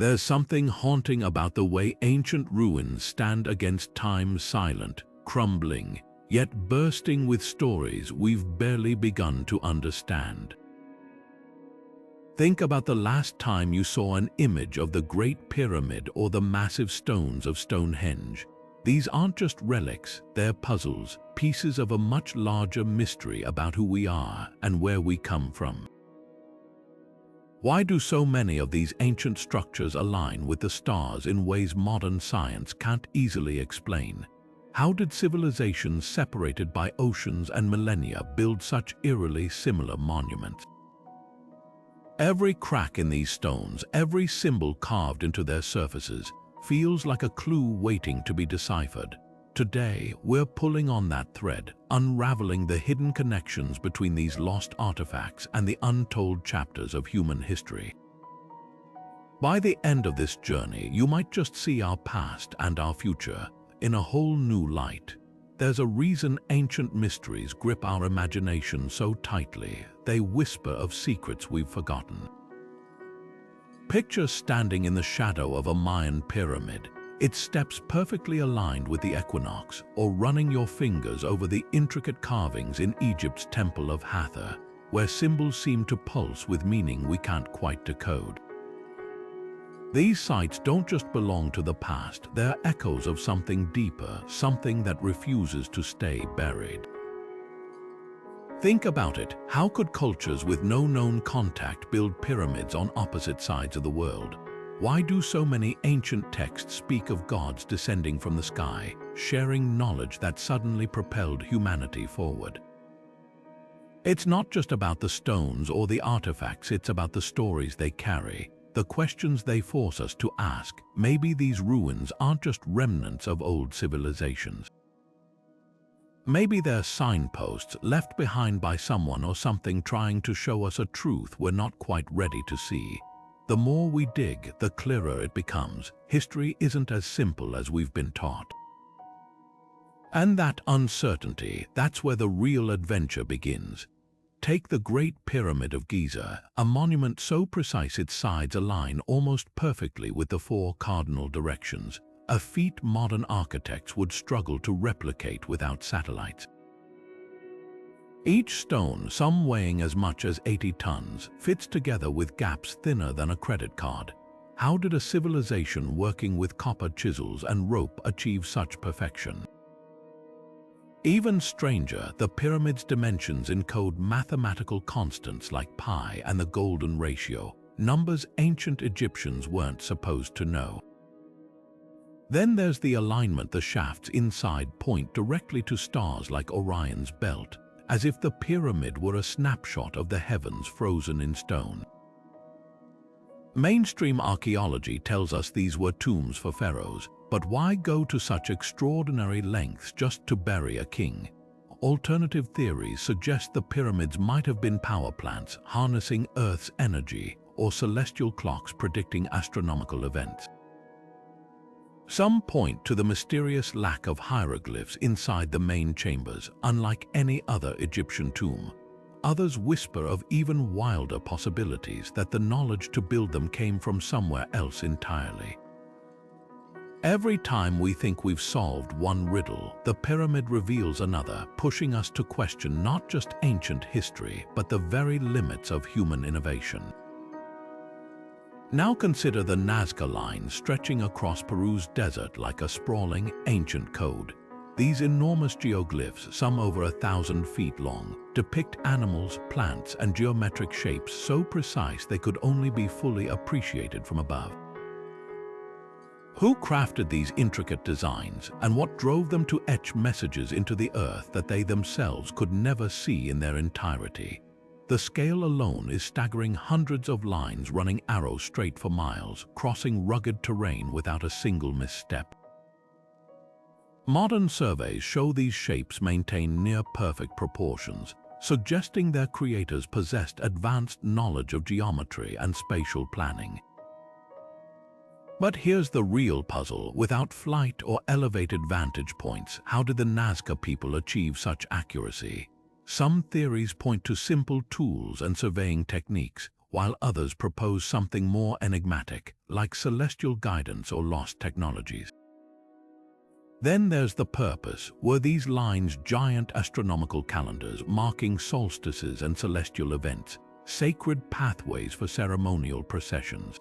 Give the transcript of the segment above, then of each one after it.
There's something haunting about the way ancient ruins stand against time, silent, crumbling, yet bursting with stories we've barely begun to understand. Think about the last time you saw an image of the Great Pyramid or the massive stones of Stonehenge. These aren't just relics, they're puzzles, pieces of a much larger mystery about who we are and where we come from. Why do so many of these ancient structures align with the stars in ways modern science can't easily explain? How did civilizations separated by oceans and millennia build such eerily similar monuments? Every crack in these stones, every symbol carved into their surfaces, feels like a clue waiting to be deciphered. Today, we're pulling on that thread, unraveling the hidden connections between these lost artifacts and the untold chapters of human history. By the end of this journey, you might just see our past and our future in a whole new light. There's a reason ancient mysteries grip our imagination so tightly, they whisper of secrets we've forgotten. Picture standing in the shadow of a Mayan pyramid, its steps perfectly aligned with the equinox, or running your fingers over the intricate carvings in Egypt's Temple of Hathor, where symbols seem to pulse with meaning we can't quite decode. These sites don't just belong to the past, they're echoes of something deeper, something that refuses to stay buried. Think about it, how could cultures with no known contact build pyramids on opposite sides of the world? Why do so many ancient texts speak of gods descending from the sky, sharing knowledge that suddenly propelled humanity forward? It's not just about the stones or the artifacts, it's about the stories they carry, the questions they force us to ask. Maybe these ruins aren't just remnants of old civilizations. Maybe they're signposts left behind by someone or something trying to show us a truth we're not quite ready to see. The more we dig, the clearer it becomes. History isn't as simple as we've been taught. And that uncertainty, that's where the real adventure begins. Take the Great Pyramid of Giza, a monument so precise its sides align almost perfectly with the four cardinal directions, a feat modern architects would struggle to replicate without satellites. Each stone, some weighing as much as 80 tons, fits together with gaps thinner than a credit card. How did a civilization working with copper chisels and rope achieve such perfection? Even stranger, the pyramid's dimensions encode mathematical constants like pi and the golden ratio, numbers ancient Egyptians weren't supposed to know. Then there's the alignment. The shafts inside point directly to stars like Orion's belt, as if the pyramid were a snapshot of the heavens frozen in stone. Mainstream archaeology tells us these were tombs for pharaohs, but why go to such extraordinary lengths just to bury a king? Alternative theories suggest the pyramids might have been power plants harnessing Earth's energy or celestial clocks predicting astronomical events. Some point to the mysterious lack of hieroglyphs inside the main chambers, unlike any other Egyptian tomb. Others whisper of even wilder possibilities, that the knowledge to build them came from somewhere else entirely. Every time we think we've solved one riddle, the pyramid reveals another, pushing us to question not just ancient history, but the very limits of human innovation. Now consider the Nazca Lines stretching across Peru's desert like a sprawling, ancient code. These enormous geoglyphs, some over 1,000 feet long, depict animals, plants, and geometric shapes so precise they could only be fully appreciated from above. Who crafted these intricate designs, and what drove them to etch messages into the earth that they themselves could never see in their entirety? The scale alone is staggering, hundreds of lines running arrow straight for miles, crossing rugged terrain without a single misstep. Modern surveys show these shapes maintain near-perfect proportions, suggesting their creators possessed advanced knowledge of geometry and spatial planning. But here's the real puzzle. Without flight or elevated vantage points, how did the Nazca people achieve such accuracy? Some theories point to simple tools and surveying techniques, while others propose something more enigmatic, like celestial guidance or lost technologies. Then there's the purpose. Were these lines giant astronomical calendars marking solstices and celestial events, sacred pathways for ceremonial processions?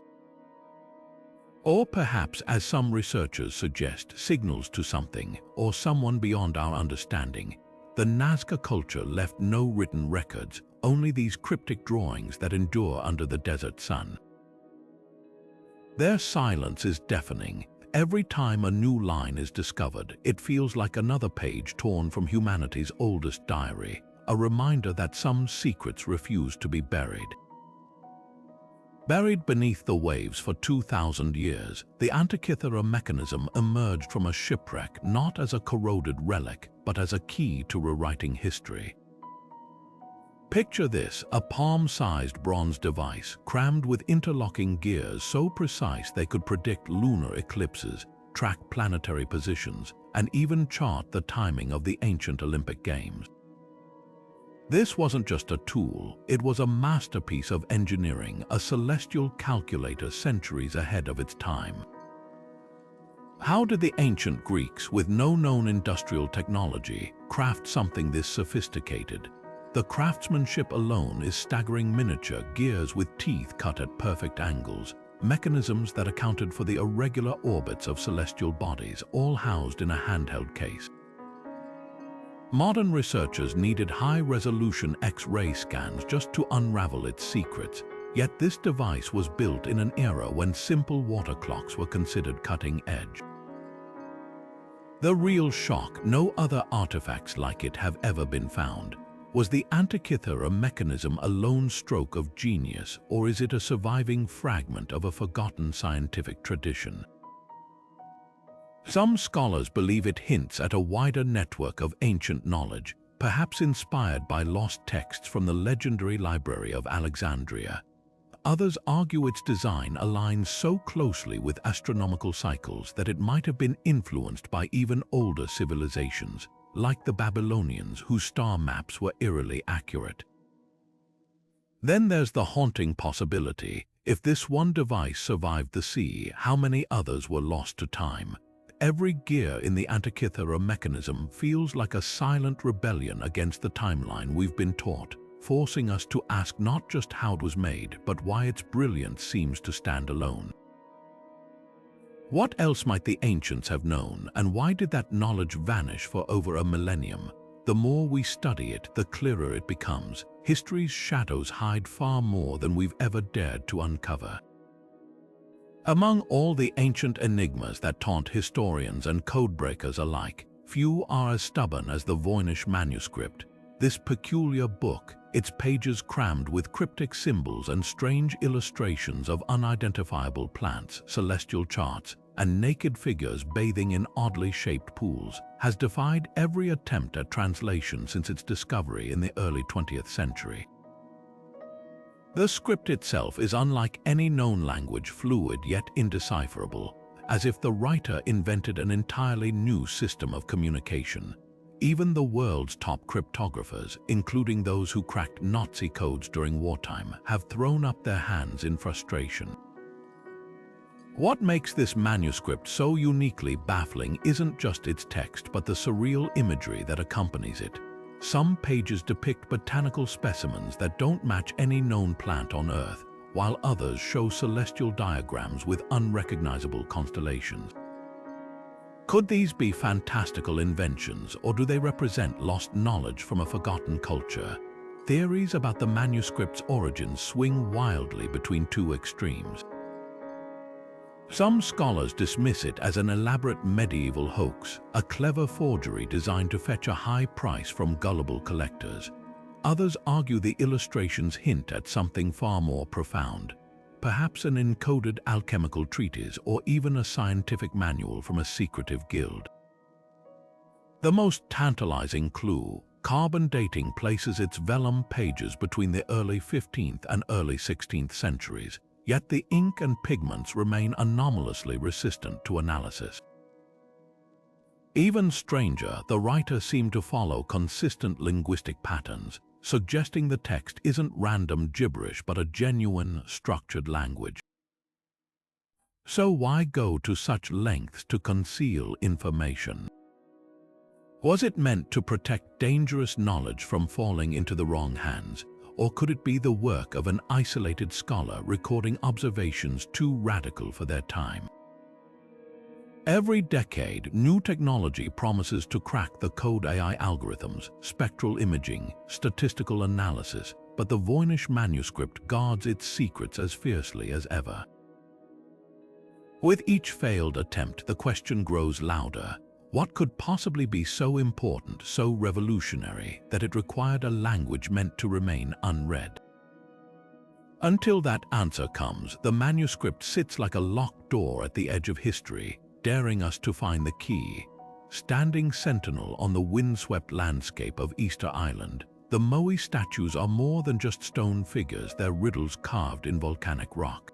Or perhaps, as some researchers suggest, signals to something or someone beyond our understanding? The Nazca culture left no written records, only these cryptic drawings that endure under the desert sun. Their silence is deafening. Every time a new line is discovered, it feels like another page torn from humanity's oldest diary, a reminder that some secrets refuse to be buried. Buried beneath the waves for 2,000 years, the Antikythera Mechanism emerged from a shipwreck not as a corroded relic, but as a key to rewriting history. Picture this, a palm-sized bronze device crammed with interlocking gears so precise they could predict lunar eclipses, track planetary positions, and even chart the timing of the ancient Olympic Games. This wasn't just a tool, it was a masterpiece of engineering, a celestial calculator centuries ahead of its time. How did the ancient Greeks, with no known industrial technology, craft something this sophisticated? The craftsmanship alone is staggering: miniature gears with teeth cut at perfect angles, mechanisms that accounted for the irregular orbits of celestial bodies, all housed in a handheld case. Modern researchers needed high-resolution X-ray scans just to unravel its secrets, yet this device was built in an era when simple water clocks were considered cutting-edge. The real shock, no other artifacts like it have ever been found. Was the Antikythera Mechanism a lone stroke of genius, or is it a surviving fragment of a forgotten scientific tradition? Some scholars believe it hints at a wider network of ancient knowledge, perhaps inspired by lost texts from the legendary Library of Alexandria. Others argue its design aligns so closely with astronomical cycles that it might have been influenced by even older civilizations, like the Babylonians, whose star maps were eerily accurate. Then there's the haunting possibility: if this one device survived the sea, how many others were lost to time? Every gear in the Antikythera Mechanism feels like a silent rebellion against the timeline we've been taught, forcing us to ask not just how it was made, but why its brilliance seems to stand alone. What else might the ancients have known, and why did that knowledge vanish for over a millennium? The more we study it, the clearer it becomes. History's shadows hide far more than we've ever dared to uncover. Among all the ancient enigmas that taunt historians and codebreakers alike, few are as stubborn as the Voynich Manuscript. This peculiar book, its pages crammed with cryptic symbols and strange illustrations of unidentifiable plants, celestial charts, and naked figures bathing in oddly shaped pools, has defied every attempt at translation since its discovery in the early 20th century. The script itself is unlike any known language, fluid yet indecipherable, as if the writer invented an entirely new system of communication. Even the world's top cryptographers, including those who cracked Nazi codes during wartime, have thrown up their hands in frustration. What makes this manuscript so uniquely baffling isn't just its text, but the surreal imagery that accompanies it. Some pages depict botanical specimens that don't match any known plant on Earth, while others show celestial diagrams with unrecognizable constellations. Could these be fantastical inventions, or do they represent lost knowledge from a forgotten culture? Theories about the manuscript's origins swing wildly between two extremes. Some scholars dismiss it as an elaborate medieval hoax, a clever forgery designed to fetch a high price from gullible collectors. Others argue the illustrations hint at something far more profound, perhaps an encoded alchemical treatise or even a scientific manual from a secretive guild. The most tantalizing clue: carbon dating places its vellum pages between the early 15th and early 16th centuries. Yet the ink and pigments remain anomalously resistant to analysis. Even stranger, the writer seemed to follow consistent linguistic patterns. suggesting the text isn't random gibberish but a genuine, structured language. So why go to such lengths to conceal information? Was it meant to protect dangerous knowledge from falling into the wrong hands, or could it be the work of an isolated scholar recording observations too radical for their time? Every decade, new technology promises to crack the code AI algorithms, spectral imaging, statistical analysis, but the Voynich Manuscript guards its secrets as fiercely as ever. With each failed attempt, the question grows louder. What could possibly be so important, so revolutionary, that it required a language meant to remain unread? Until that answer comes, the manuscript sits like a locked door at the edge of history, daring us to find the key. Standing sentinel on the windswept landscape of Easter Island, the Moai statues are more than just stone figures, they're riddles carved in volcanic rock.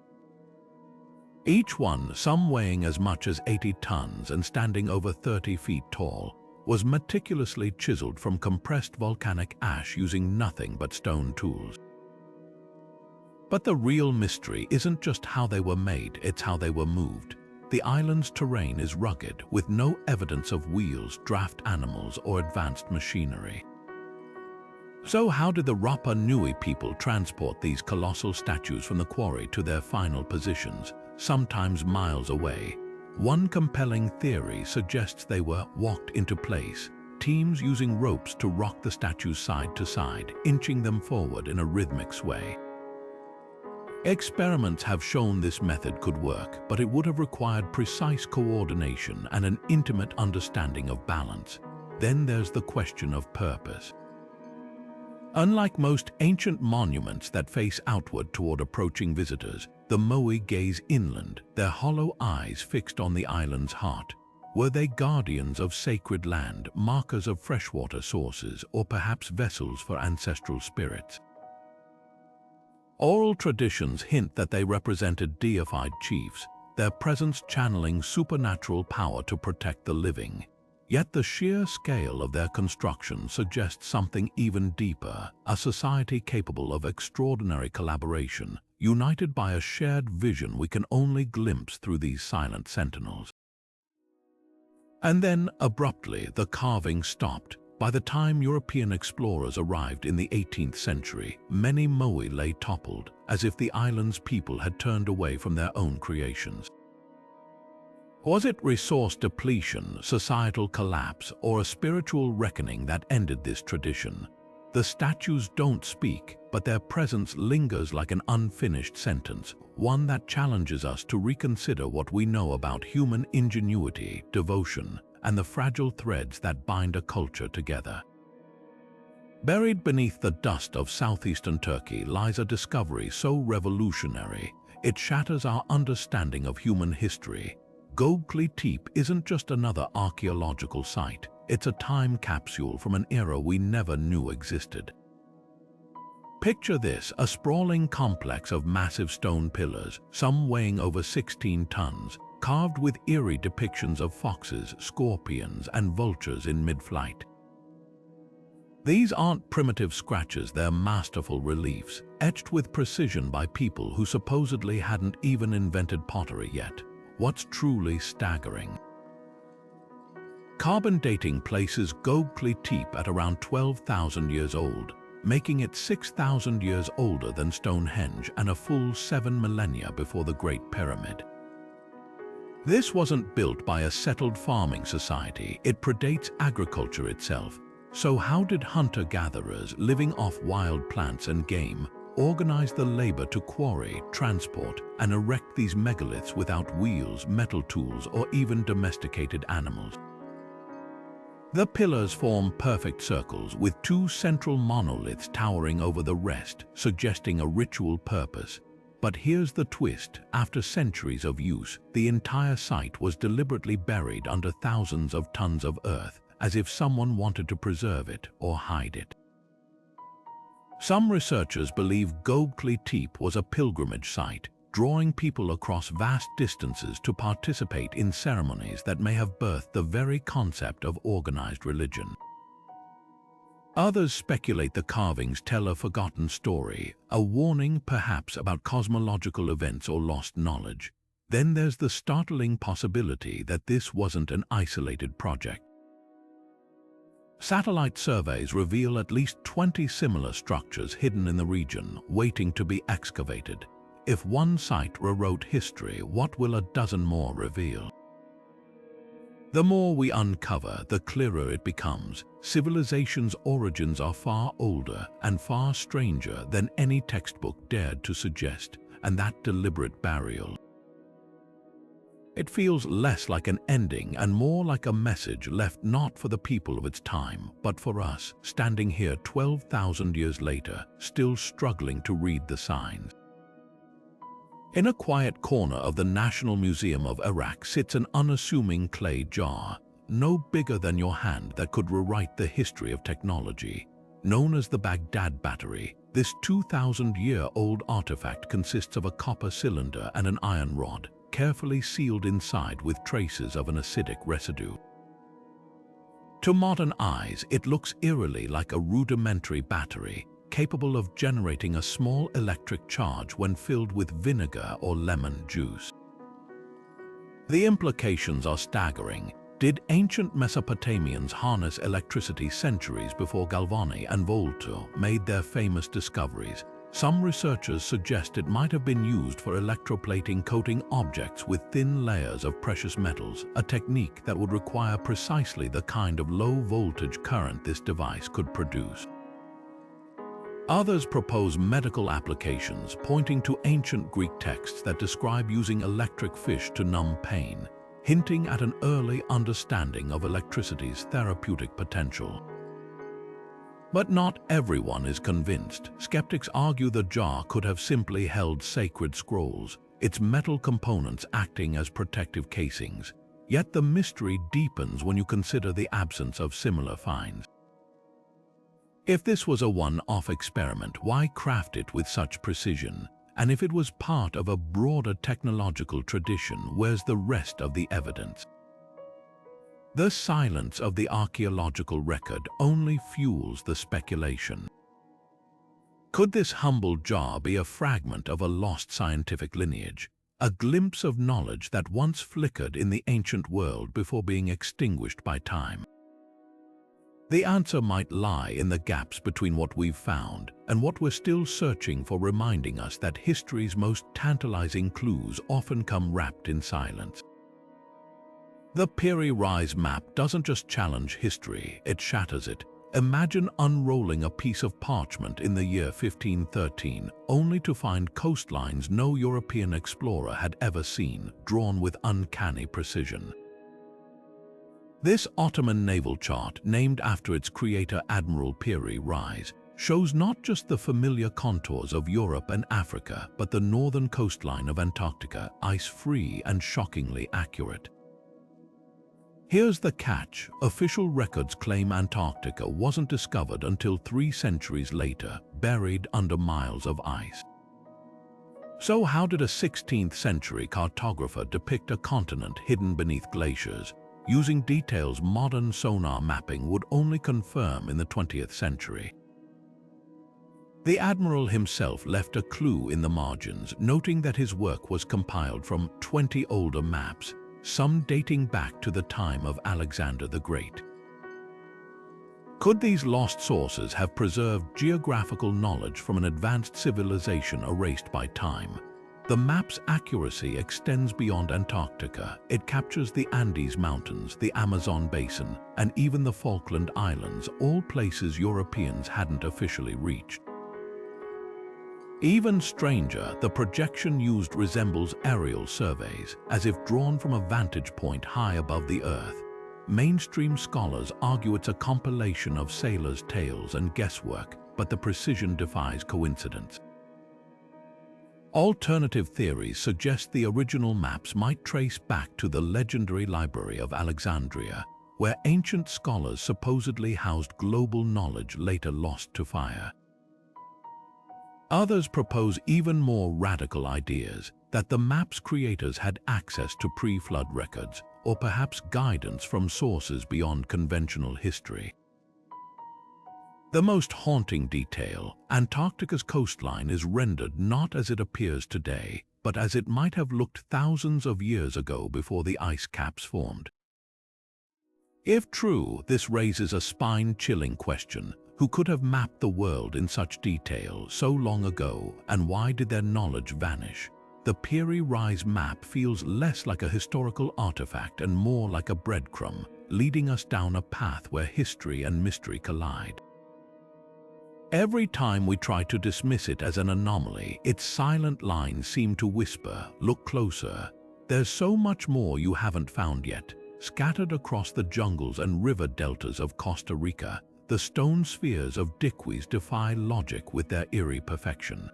Each one, some weighing as much as 80 tons and standing over 30 feet tall, was meticulously chiseled from compressed volcanic ash using nothing but stone tools. But the real mystery isn't just how they were made, it's how they were moved. The island's terrain is rugged, with no evidence of wheels, draft animals, or advanced machinery. So how did the Rapa Nui people transport these colossal statues from the quarry to their final positions, sometimes miles away? One compelling theory suggests they were walked into place, teams using ropes to rock the statues side to side, inching them forward in a rhythmic sway. Experiments have shown this method could work, but it would have required precise coordination and an intimate understanding of balance. Then there's the question of purpose. Unlike most ancient monuments that face outward toward approaching visitors, the Moai gaze inland, their hollow eyes fixed on the island's heart. Were they guardians of sacred land, markers of freshwater sources, or perhaps vessels for ancestral spirits? Oral traditions hint that they represented deified chiefs, their presence channeling supernatural power to protect the living. Yet the sheer scale of their construction suggests something even deeper, a society capable of extraordinary collaboration, united by a shared vision we can only glimpse through these silent sentinels. And then, abruptly, the carving stopped. By the time European explorers arrived in the 18th century, many Moai lay toppled, as if the island's people had turned away from their own creations. Was it resource depletion, societal collapse, or a spiritual reckoning that ended this tradition? The statues don't speak, but their presence lingers like an unfinished sentence, one that challenges us to reconsider what we know about human ingenuity, devotion, and the fragile threads that bind a culture together. Buried beneath the dust of southeastern Turkey lies a discovery so revolutionary, it shatters our understanding of human history. Gobekli Tepe isn't just another archaeological site, it's a time capsule from an era we never knew existed. Picture this, a sprawling complex of massive stone pillars, some weighing over 16 tons, carved with eerie depictions of foxes, scorpions, and vultures in mid-flight. These aren't primitive scratches, they're masterful reliefs, etched with precision by people who supposedly hadn't even invented pottery yet. What's truly staggering? Carbon dating places Gobekli Tepe at around 12,000 years old, making it 6,000 years older than Stonehenge and a full 7 millennia before the Great Pyramid. This wasn't built by a settled farming society, it predates agriculture itself. So how did hunter-gatherers living off wild plants and game organize the labor to quarry, transport, and erect these megaliths without wheels, metal tools, or even domesticated animals? The pillars form perfect circles, with two central monoliths towering over the rest, suggesting a ritual purpose. But here's the twist. After centuries of use, the entire site was deliberately buried under thousands of tons of earth, as if someone wanted to preserve it or hide it. Some researchers believe Gobekli Tepe was a pilgrimage site, drawing people across vast distances to participate in ceremonies that may have birthed the very concept of organized religion. Others speculate the carvings tell a forgotten story, a warning perhaps about cosmological events or lost knowledge. Then there's the startling possibility that this wasn't an isolated project. Satellite surveys reveal at least 20 similar structures hidden in the region, waiting to be excavated. If one site rewrote history, what will a dozen more reveal? The more we uncover, the clearer it becomes. Civilization's origins are far older and far stranger than any textbook dared to suggest, and that deliberate burial. It feels less like an ending and more like a message left not for the people of its time, but for us, standing here 12,000 years later, still struggling to read the signs. In a quiet corner of the National Museum of Iraq sits an unassuming clay jar, no bigger than your hand, that could rewrite the history of technology. Known as the Baghdad Battery, this 2,000-year-old artifact consists of a copper cylinder and an iron rod, carefully sealed inside with traces of an acidic residue. To modern eyes, it looks eerily like a rudimentary battery, capable of generating a small electric charge when filled with vinegar or lemon juice. The implications are staggering. Did ancient Mesopotamians harness electricity centuries before Galvani and Volta made their famous discoveries? Some researchers suggest it might have been used for electroplating, coating objects with thin layers of precious metals, a technique that would require precisely the kind of low-voltage current this device could produce. Others propose medical applications, pointing to ancient Greek texts that describe using electric fish to numb pain, hinting at an early understanding of electricity's therapeutic potential. But not everyone is convinced. Skeptics argue the jar could have simply held sacred scrolls, its metal components acting as protective casings. Yet the mystery deepens when you consider the absence of similar finds. If this was a one-off experiment, why craft it with such precision? And if it was part of a broader technological tradition, where's the rest of the evidence? The silence of the archaeological record only fuels the speculation. Could this humble jar be a fragment of a lost scientific lineage, a glimpse of knowledge that once flickered in the ancient world before being extinguished by time? The answer might lie in the gaps between what we've found and what we're still searching for, reminding us that history's most tantalizing clues often come wrapped in silence. The Peary Rise Map doesn't just challenge history, it shatters it. Imagine unrolling a piece of parchment in the year 1513, only to find coastlines no European explorer had ever seen, drawn with uncanny precision. This Ottoman naval chart, named after its creator Admiral Piri Reis, shows not just the familiar contours of Europe and Africa, but the northern coastline of Antarctica, ice-free and shockingly accurate. Here's the catch. Official records claim Antarctica wasn't discovered until 3 centuries later, buried under miles of ice. So how did a 16th century cartographer depict a continent hidden beneath glaciers, using details modern sonar mapping would only confirm in the 20th century? The admiral himself left a clue in the margins, noting that his work was compiled from 20 older maps, some dating back to the time of Alexander the Great. Could these lost sources have preserved geographical knowledge from an advanced civilization erased by time? The map's accuracy extends beyond Antarctica. It captures the Andes Mountains, the Amazon Basin, and even the Falkland Islands, all places Europeans hadn't officially reached. Even stranger, the projection used resembles aerial surveys, as if drawn from a vantage point high above the Earth. Mainstream scholars argue it's a compilation of sailors' tales and guesswork, but the precision defies coincidence. Alternative theories suggest the original maps might trace back to the legendary Library of Alexandria, where ancient scholars supposedly housed global knowledge later lost to fire. Others propose even more radical ideas, that the map's creators had access to pre-flood records, or perhaps guidance from sources beyond conventional history. The most haunting detail, Antarctica's coastline is rendered not as it appears today, but as it might have looked thousands of years ago before the ice caps formed. If true, this raises a spine-chilling question. Who could have mapped the world in such detail so long ago, and why did their knowledge vanish? The Peary Rise Map feels less like a historical artifact and more like a breadcrumb, leading us down a path where history and mystery collide. Every time we try to dismiss it as an anomaly, its silent lines seem to whisper, "Look closer. There's so much more you haven't found yet." Scattered across the jungles and river deltas of Costa Rica, the stone spheres of Diquis defy logic with their eerie perfection.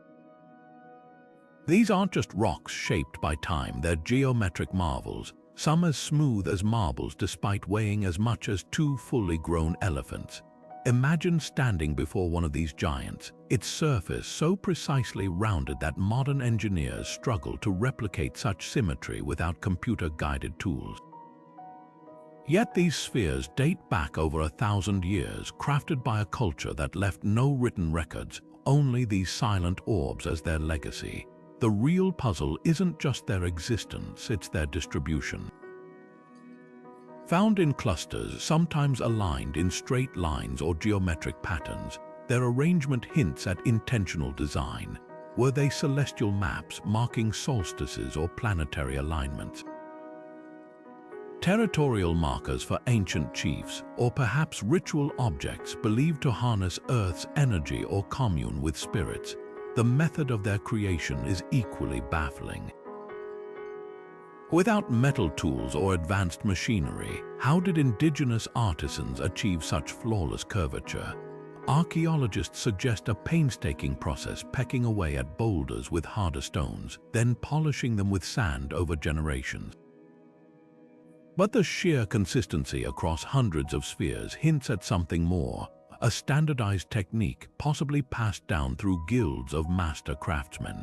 These aren't just rocks shaped by time, they're geometric marvels, some as smooth as marbles despite weighing as much as 2 fully grown elephants. Imagine standing before one of these giants, its surface so precisely rounded that modern engineers struggle to replicate such symmetry without computer-guided tools. Yet these spheres date back over 1,000 years, crafted by a culture that left no written records, only these silent orbs as their legacy. The real puzzle isn't just their existence, it's their distribution. Found in clusters, sometimes aligned in straight lines or geometric patterns, their arrangement hints at intentional design. Were they celestial maps marking solstices or planetary alignments? Territorial markers for ancient chiefs, or perhaps ritual objects believed to harness Earth's energy or commune with spirits. The method of their creation is equally baffling. Without metal tools or advanced machinery, how did indigenous artisans achieve such flawless curvature? Archaeologists suggest a painstaking process, pecking away at boulders with harder stones, then polishing them with sand over generations. But the sheer consistency across hundreds of spheres hints at something more, a standardized technique possibly passed down through guilds of master craftsmen.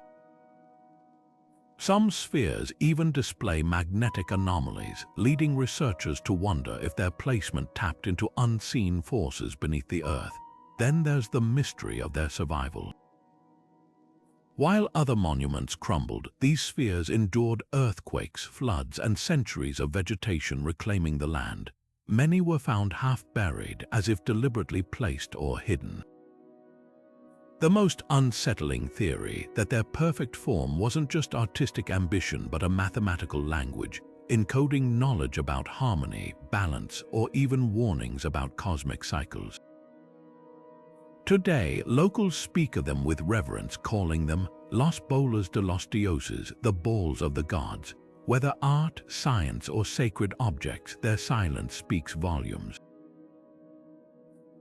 Some spheres even display magnetic anomalies, leading researchers to wonder if their placement tapped into unseen forces beneath the Earth. Then there's the mystery of their survival. While other monuments crumbled, these spheres endured earthquakes, floods, and centuries of vegetation reclaiming the land. Many were found half-buried, as if deliberately placed or hidden. The most unsettling theory, that their perfect form wasn't just artistic ambition but a mathematical language, encoding knowledge about harmony, balance, or even warnings about cosmic cycles. Today, locals speak of them with reverence, calling them Los Bolas de los Dioses, the balls of the gods. Whether art, science, or sacred objects, their silence speaks volumes.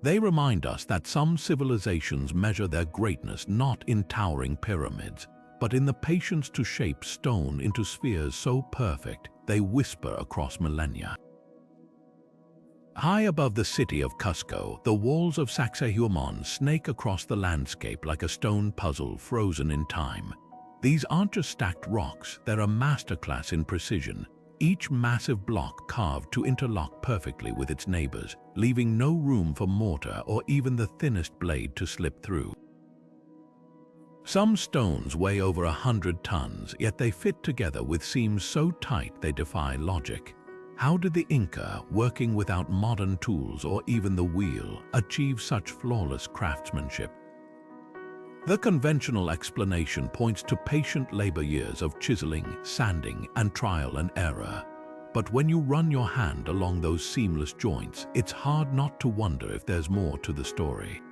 They remind us that some civilizations measure their greatness not in towering pyramids, but in the patience to shape stone into spheres so perfect they whisper across millennia. High above the city of Cusco, the walls of Sacsayhuaman snake across the landscape like a stone puzzle frozen in time. These aren't just stacked rocks, they're a masterclass in precision, each massive block carved to interlock perfectly with its neighbors, leaving no room for mortar or even the thinnest blade to slip through. Some stones weigh over 100 tons, yet they fit together with seams so tight they defy logic. How did the Inca, working without modern tools or even the wheel, achieve such flawless craftsmanship? The conventional explanation points to patient labor years of chiseling, sanding, and trial and error. But when you run your hand along those seamless joints, it's hard not to wonder if there's more to the story.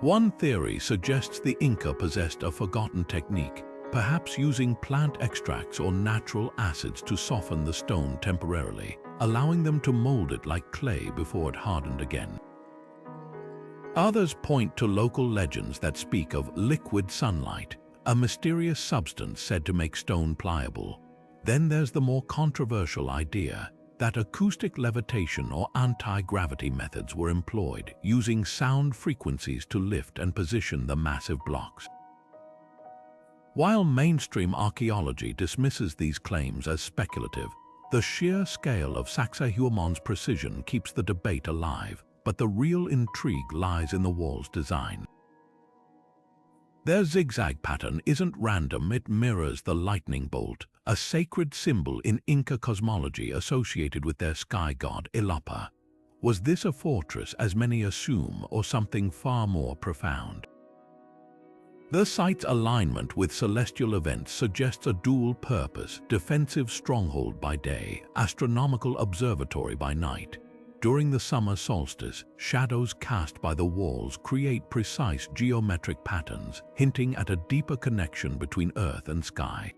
One theory suggests the Inca possessed a forgotten technique, perhaps using plant extracts or natural acids to soften the stone temporarily, allowing them to mold it like clay before it hardened again. Others point to local legends that speak of liquid sunlight, a mysterious substance said to make stone pliable. Then there's the more controversial idea that acoustic levitation or anti-gravity methods were employed, using sound frequencies to lift and position the massive blocks. While mainstream archaeology dismisses these claims as speculative, the sheer scale of Sacsayhuaman's precision keeps the debate alive. but the real intrigue lies in the wall's design. Their zigzag pattern isn't random, it mirrors the lightning bolt, a sacred symbol in Inca cosmology associated with their sky god Ilapa. Was this a fortress, as many assume, or something far more profound? The site's alignment with celestial events suggests a dual purpose: defensive stronghold by day, astronomical observatory by night. During the summer solstice, shadows cast by the walls create precise geometric patterns, hinting at a deeper connection between earth and sky.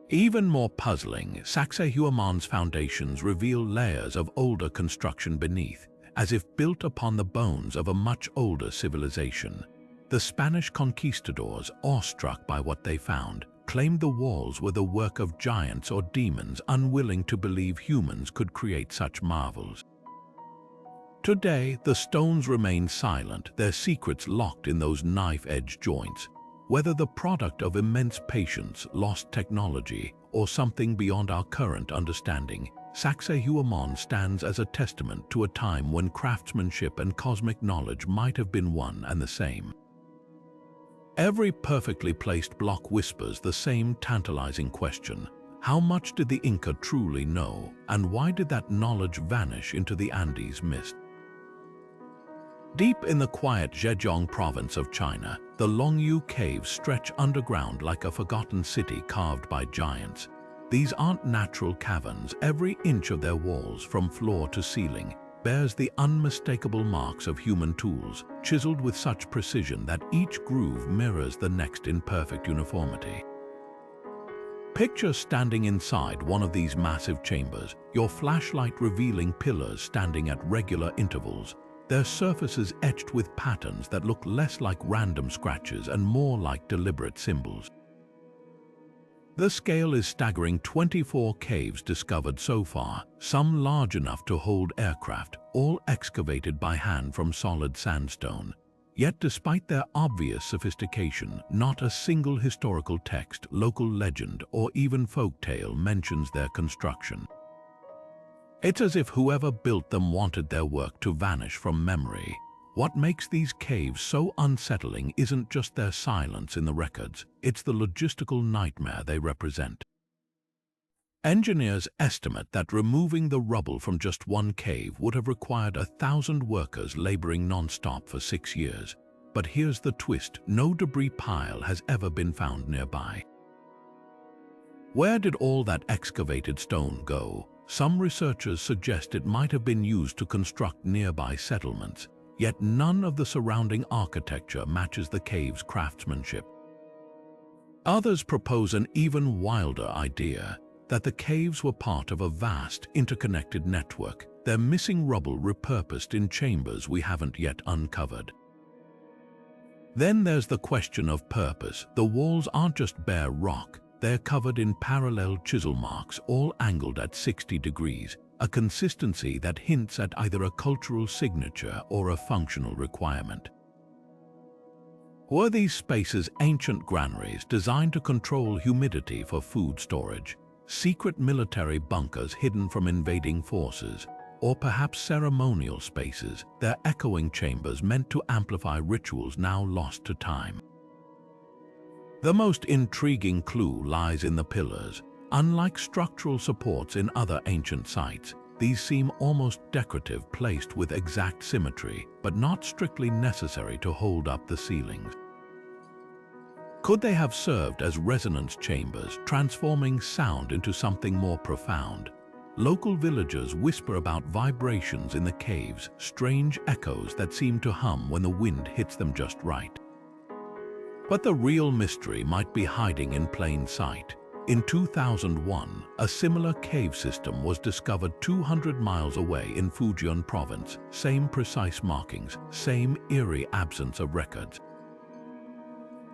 Even more puzzling, Sacsayhuaman's foundations reveal layers of older construction beneath, as if built upon the bones of a much older civilization. The Spanish conquistadors, awestruck by what they found, claimed the walls were the work of giants or demons, unwilling to believe humans could create such marvels. Today, the stones remain silent, their secrets locked in those knife-edge joints. Whether the product of immense patience, lost technology, or something beyond our current understanding, Sacsayhuaman stands as a testament to a time when craftsmanship and cosmic knowledge might have been one and the same. Every perfectly placed block whispers the same tantalizing question: how much did the Inca truly know, and why did that knowledge vanish into the Andes mist? Deep in the quiet Zhejiang province of China, the Longyu Caves stretch underground like a forgotten city carved by giants. These aren't natural caverns. Every inch of their walls, from floor to ceiling, bears the unmistakable marks of human tools, chiseled with such precision that each groove mirrors the next in perfect uniformity. Picture standing inside one of these massive chambers, your flashlight revealing pillars standing at regular intervals, their surfaces etched with patterns that look less like random scratches and more like deliberate symbols. The scale is staggering: 24 caves discovered so far, some large enough to hold aircraft, all excavated by hand from solid sandstone. Yet despite their obvious sophistication, not a single historical text, local legend, or even folktale mentions their construction. It's as if whoever built them wanted their work to vanish from memory. What makes these caves so unsettling isn't just their silence in the records, it's the logistical nightmare they represent. Engineers estimate that removing the rubble from just one cave would have required 1,000 workers laboring non-stop for 6 years. But here's the twist: no debris pile has ever been found nearby. Where did all that excavated stone go? Some researchers suggest it might have been used to construct nearby settlements. Yet none of the surrounding architecture matches the cave's craftsmanship. Others propose an even wilder idea: that the caves were part of a vast, interconnected network, their missing rubble repurposed in chambers we haven't yet uncovered. Then there's the question of purpose. The walls aren't just bare rock, they're covered in parallel chisel marks, all angled at 60 degrees. A consistency that hints at either a cultural signature or a functional requirement. Were these spaces ancient granaries designed to control humidity for food storage, secret military bunkers hidden from invading forces, or perhaps ceremonial spaces, their echoing chambers meant to amplify rituals now lost to time? The most intriguing clue lies in the pillars. Unlike structural supports in other ancient sites, these seem almost decorative, placed with exact symmetry, but not strictly necessary to hold up the ceilings. Could they have served as resonance chambers, transforming sound into something more profound? Local villagers whisper about vibrations in the caves, strange echoes that seem to hum when the wind hits them just right. But the real mystery might be hiding in plain sight. In 2001, a similar cave system was discovered 200 miles away in Fujian province. Same precise markings, same eerie absence of records.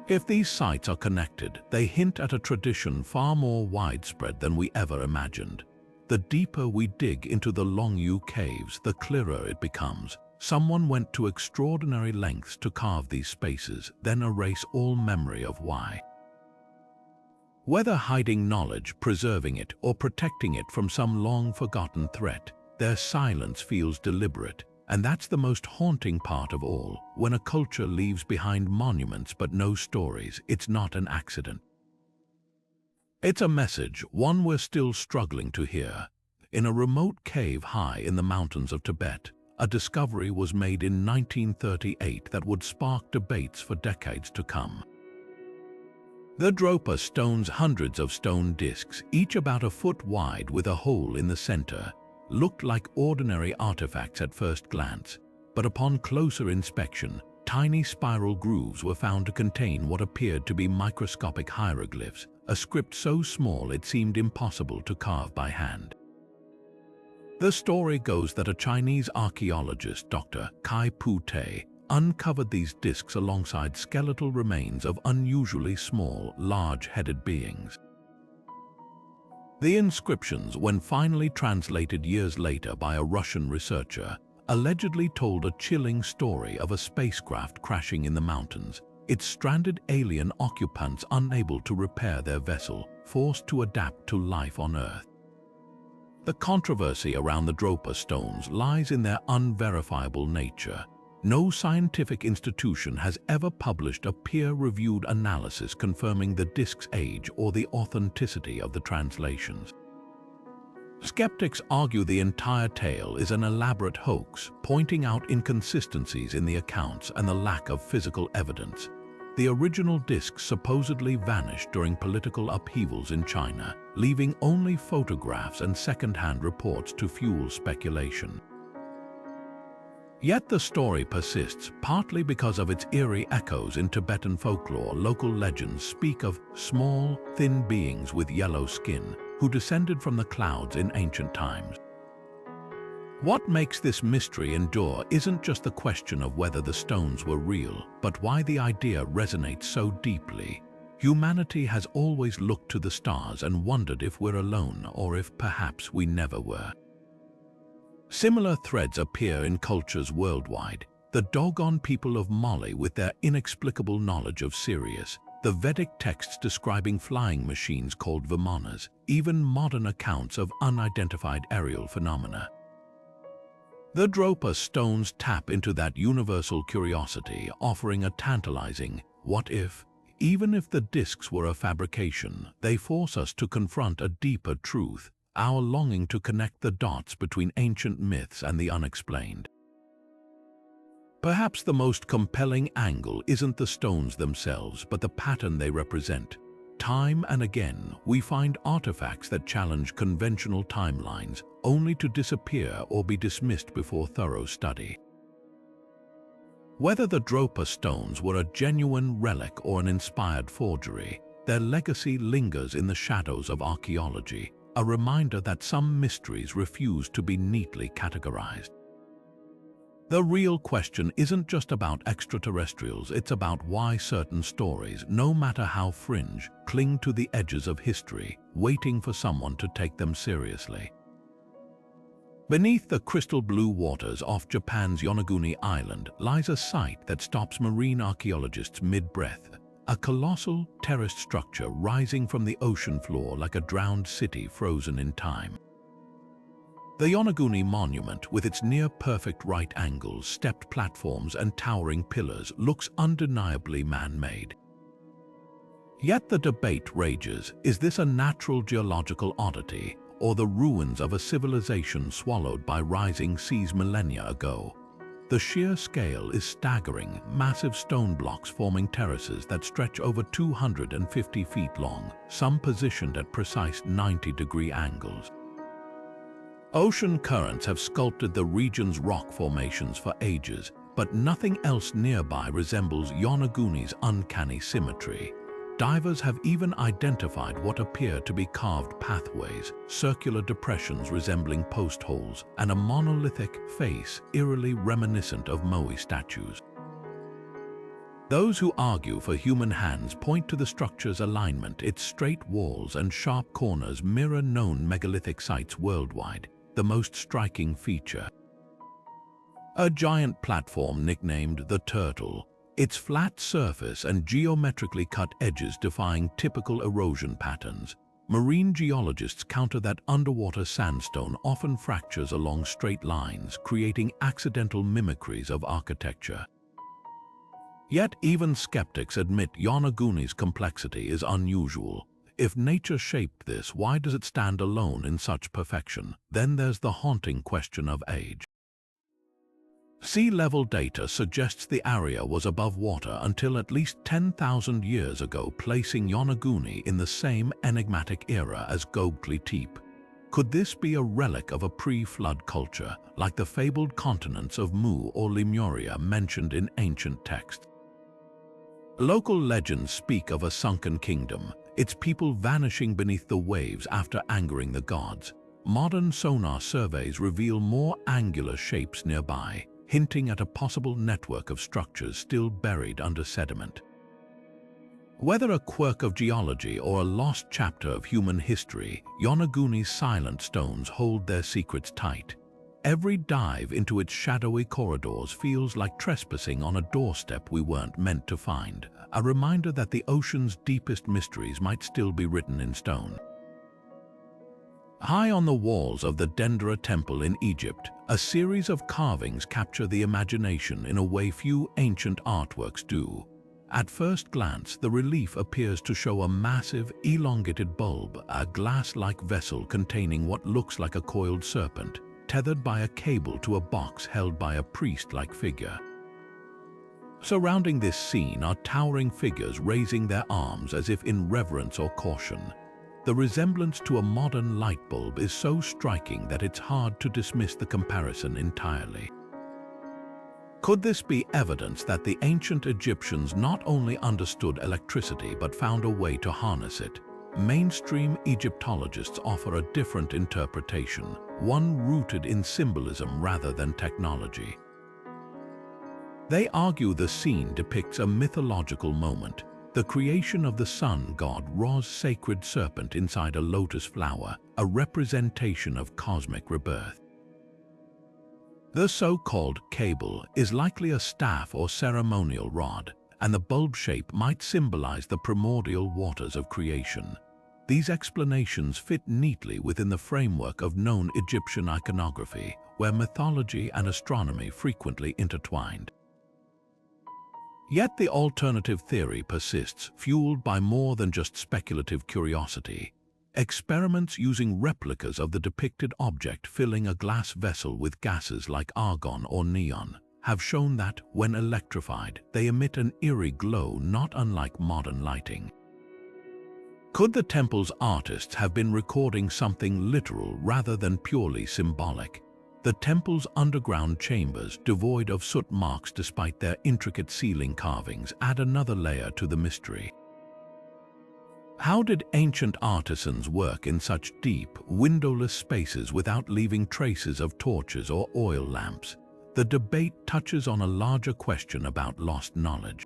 If these sites are connected, they hint at a tradition far more widespread than we ever imagined. The deeper we dig into the Longyu Caves, the clearer it becomes. Someone went to extraordinary lengths to carve these spaces, then erase all memory of why. Whether hiding knowledge, preserving it, or protecting it from some long-forgotten threat, their silence feels deliberate, And that's the most haunting part of all. When a culture leaves behind monuments but no stories, it's not an accident. It's a message, one we're still struggling to hear. In a remote cave high in the mountains of Tibet, a discovery was made in 1938 that would spark debates for decades to come. The Dropa stones, hundreds of stone discs, each about a foot wide with a hole in the center, looked like ordinary artifacts at first glance, but upon closer inspection, tiny spiral grooves were found to contain what appeared to be microscopic hieroglyphs, a script so small it seemed impossible to carve by hand. The story goes that a Chinese archaeologist, Dr. Kai Pu Te, uncovered these discs alongside skeletal remains of unusually small, large-headed beings. The inscriptions, when finally translated years later by a Russian researcher, allegedly told a chilling story of a spacecraft crashing in the mountains, its stranded alien occupants unable to repair their vessel, forced to adapt to life on Earth. The controversy around the Dropa stones lies in their unverifiable nature. No scientific institution has ever published a peer-reviewed analysis confirming the disc's age or the authenticity of the translations. Skeptics argue the entire tale is an elaborate hoax, pointing out inconsistencies in the accounts and the lack of physical evidence. The original discs supposedly vanished during political upheavals in China, leaving only photographs and second-hand reports to fuel speculation. Yet the story persists, partly because of its eerie echoes in Tibetan folklore. Local legends speak of small, thin beings with yellow skin who descended from the clouds in ancient times. What makes this mystery endure isn't just the question of whether the stones were real, but why the idea resonates so deeply. Humanity has always looked to the stars and wondered if we're alone or if perhaps we never were. Similar threads appear in cultures worldwide. The Dogon people of Mali with their inexplicable knowledge of Sirius, the Vedic texts describing flying machines called Vimanas, even modern accounts of unidentified aerial phenomena. The Dropa stones tap into that universal curiosity, offering a tantalizing what if. Even if the discs were a fabrication, they force us to confront a deeper truth, our longing to connect the dots between ancient myths and the unexplained. Perhaps the most compelling angle isn't the stones themselves, but the pattern they represent. Time and again, we find artifacts that challenge conventional timelines, only to disappear or be dismissed before thorough study. Whether the Dropa stones were a genuine relic or an inspired forgery, their legacy lingers in the shadows of archaeology, a reminder that some mysteries refuse to be neatly categorized. The real question isn't just about extraterrestrials, it's about why certain stories, no matter how fringe, cling to the edges of history, waiting for someone to take them seriously. Beneath the crystal blue waters off Japan's Yonaguni Island lies a site that stops marine archaeologists mid-breath, a colossal, terraced structure rising from the ocean floor like a drowned city frozen in time. The Yonaguni Monument, with its near-perfect right angles, stepped platforms and towering pillars, looks undeniably man-made. Yet the debate rages, is this a natural geological oddity, or the ruins of a civilization swallowed by rising seas millennia ago? The sheer scale is staggering, massive stone blocks forming terraces that stretch over 250 feet long, some positioned at precise 90-degree angles. Ocean currents have sculpted the region's rock formations for ages, but nothing else nearby resembles Yonaguni's uncanny symmetry. Divers have even identified what appear to be carved pathways, circular depressions resembling post holes, and a monolithic face eerily reminiscent of Moai statues. Those who argue for human hands point to the structure's alignment. Its straight walls and sharp corners mirror known megalithic sites worldwide, the most striking feature. A giant platform nicknamed the Turtle, its flat surface and geometrically cut edges defying typical erosion patterns. Marine geologists counter that underwater sandstone often fractures along straight lines, creating accidental mimicries of architecture. Yet even skeptics admit Yonaguni's complexity is unusual. If nature shaped this, why does it stand alone in such perfection? Then there's the haunting question of age. Sea level data suggests the area was above water until at least 10,000 years ago, placing Yonaguni in the same enigmatic era as Gobekli Tepe. Could this be a relic of a pre-flood culture, like the fabled continents of Mu or Lemuria mentioned in ancient texts? Local legends speak of a sunken kingdom, its people vanishing beneath the waves after angering the gods. Modern sonar surveys reveal more angular shapes nearby, hinting at a possible network of structures still buried under sediment. Whether a quirk of geology or a lost chapter of human history, Yonaguni's silent stones hold their secrets tight. Every dive into its shadowy corridors feels like trespassing on a doorstep we weren't meant to find, a reminder that the ocean's deepest mysteries might still be written in stone. High on the walls of the Dendera Temple in Egypt, a series of carvings capture the imagination in a way few ancient artworks do. At first glance, the relief appears to show a massive, elongated bulb, a glass-like vessel containing what looks like a coiled serpent, tethered by a cable to a box held by a priest-like figure. Surrounding this scene are towering figures raising their arms as if in reverence or caution. The resemblance to a modern light bulb is so striking that it's hard to dismiss the comparison entirely. Could this be evidence that the ancient Egyptians not only understood electricity but found a way to harness it? Mainstream Egyptologists offer a different interpretation, one rooted in symbolism rather than technology. They argue the scene depicts a mythological moment, the creation of the sun god Ra's sacred serpent inside a lotus flower, a representation of cosmic rebirth. The so-called cable is likely a staff or ceremonial rod, and the bulb shape might symbolize the primordial waters of creation. These explanations fit neatly within the framework of known Egyptian iconography, where mythology and astronomy frequently intertwined. Yet the alternative theory persists, fueled by more than just speculative curiosity. Experiments using replicas of the depicted object filling a glass vessel with gases like argon or neon have shown that, when electrified, they emit an eerie glow not unlike modern lighting. Could the temple's artists have been recording something literal rather than purely symbolic? The temple's underground chambers, devoid of soot marks despite their intricate ceiling carvings, add another layer to the mystery. How did ancient artisans work in such deep, windowless spaces without leaving traces of torches or oil lamps? The debate touches on a larger question about lost knowledge.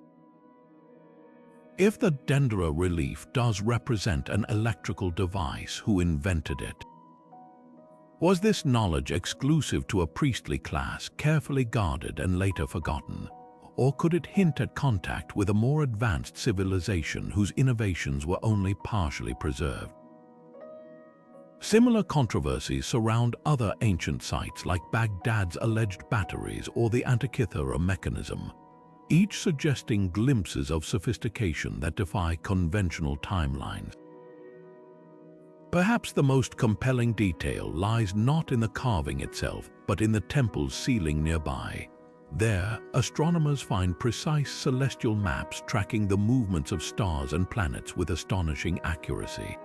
If the Dendera relief does represent an electrical device, who invented it? Was this knowledge exclusive to a priestly class, carefully guarded and later forgotten? Or could it hint at contact with a more advanced civilization whose innovations were only partially preserved? Similar controversies surround other ancient sites like Baghdad's alleged batteries or the Antikythera Mechanism, each suggesting glimpses of sophistication that defy conventional timelines. Perhaps the most compelling detail lies not in the carving itself, but in the temple's ceiling nearby. There, astronomers find precise celestial maps tracking the movements of stars and planets with astonishing accuracy.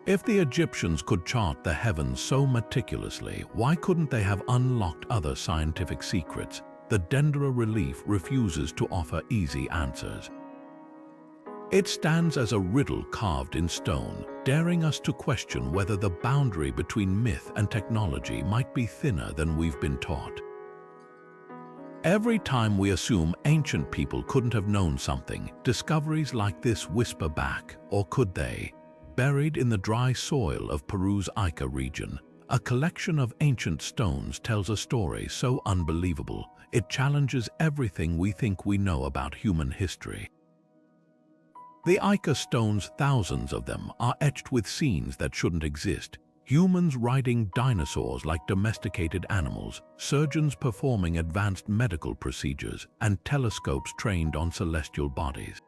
If the Egyptians could chart the heavens so meticulously, why couldn't they have unlocked other scientific secrets? The Dendera relief refuses to offer easy answers. It stands as a riddle carved in stone, daring us to question whether the boundary between myth and technology might be thinner than we've been taught. Every time we assume ancient people couldn't have known something, discoveries like this whisper back, or could they? Buried in the dry soil of Peru's Ica region, a collection of ancient stones tells a story so unbelievable, it challenges everything we think we know about human history. The Ica Stones, thousands of them, are etched with scenes that shouldn't exist. Humans riding dinosaurs like domesticated animals, surgeons performing advanced medical procedures, and telescopes trained on celestial bodies.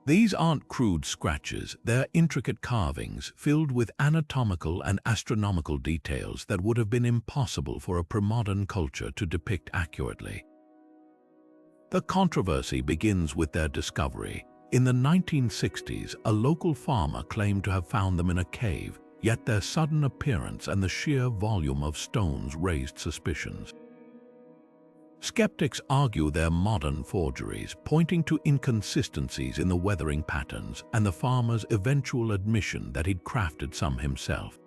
These aren't crude scratches, they're intricate carvings filled with anatomical and astronomical details that would have been impossible for a pre-modern culture to depict accurately. The controversy begins with their discovery. In the 1960s, a local farmer claimed to have found them in a cave, yet their sudden appearance and the sheer volume of stones raised suspicions. Skeptics argue they're modern forgeries, pointing to inconsistencies in the weathering patterns and the farmer's eventual admission that he'd crafted some himself.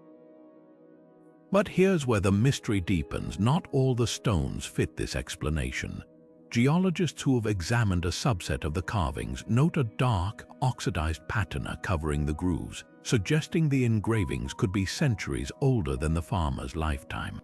But here's where the mystery deepens. Not all the stones fit this explanation. Geologists who have examined a subset of the carvings note a dark, oxidized patina covering the grooves, suggesting the engravings could be centuries older than the farmer's lifetime.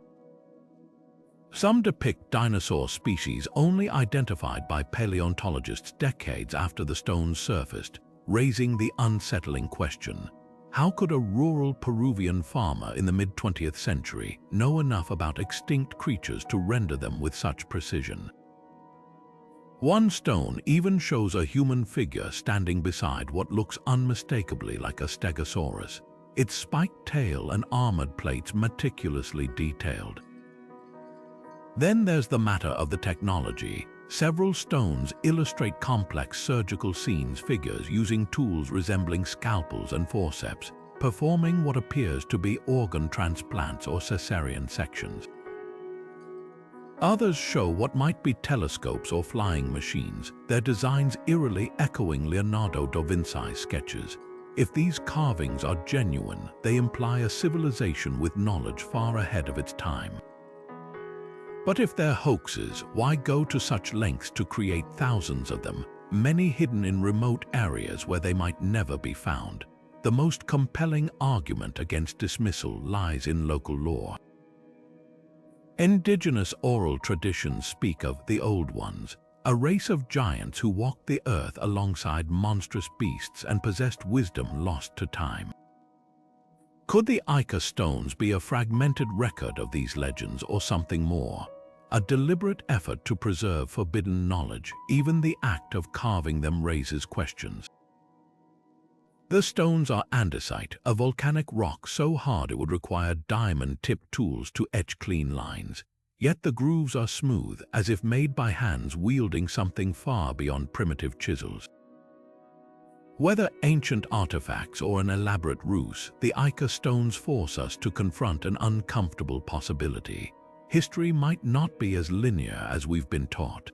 Some depict dinosaur species only identified by paleontologists decades after the stones surfaced, raising the unsettling question: how could a rural Peruvian farmer in the mid-20th century know enough about extinct creatures to render them with such precision? One stone even shows a human figure standing beside what looks unmistakably like a stegosaurus, its spiked tail and armored plates meticulously detailed. Then there's the matter of the technology. Several stones illustrate complex surgical scenes, figures using tools resembling scalpels and forceps, performing what appears to be organ transplants or cesarean sections. Others show what might be telescopes or flying machines, their designs eerily echoing Leonardo da Vinci's sketches. If these carvings are genuine, they imply a civilization with knowledge far ahead of its time. But if they're hoaxes, why go to such lengths to create thousands of them, many hidden in remote areas where they might never be found? The most compelling argument against dismissal lies in local lore. Indigenous oral traditions speak of the Old Ones, a race of giants who walked the earth alongside monstrous beasts and possessed wisdom lost to time. Could the Ica Stones be a fragmented record of these legends or something more? A deliberate effort to preserve forbidden knowledge? Even the act of carving them raises questions. The stones are andesite, a volcanic rock so hard it would require diamond-tipped tools to etch clean lines. Yet the grooves are smooth, as if made by hands wielding something far beyond primitive chisels. Whether ancient artifacts or an elaborate ruse, the Ica Stones force us to confront an uncomfortable possibility. History might not be as linear as we've been taught.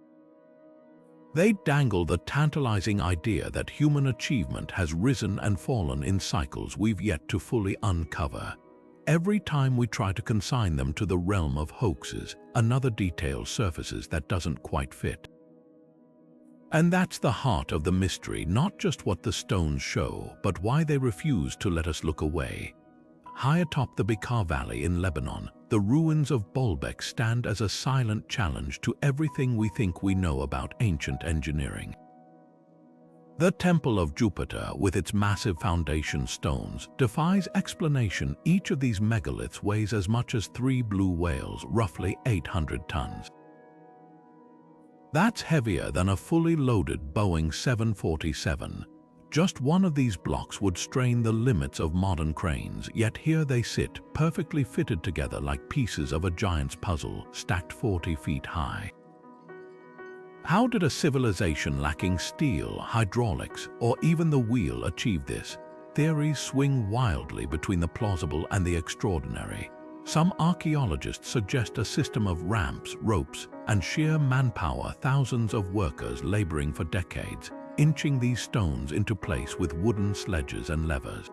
They dangle the tantalizing idea that human achievement has risen and fallen in cycles we've yet to fully uncover. Every time we try to consign them to the realm of hoaxes, another detail surfaces that doesn't quite fit. And that's the heart of the mystery, not just what the stones show, but why they refuse to let us look away. High atop the Bekaa Valley in Lebanon, the ruins of Baalbek stand as a silent challenge to everything we think we know about ancient engineering. The Temple of Jupiter, with its massive foundation stones, defies explanation. Each of these megaliths weighs as much as 3 blue whales, roughly 800 tons. That's heavier than a fully loaded Boeing 747. Just one of these blocks would strain the limits of modern cranes, yet here they sit, perfectly fitted together like pieces of a giant's puzzle, stacked 40 feet high. How did a civilization lacking steel, hydraulics, or even the wheel achieve this? Theories swing wildly between the plausible and the extraordinary. Some archaeologists suggest a system of ramps, ropes, and sheer manpower, thousands of workers laboring for decades, inching these stones into place with wooden sledges and levers.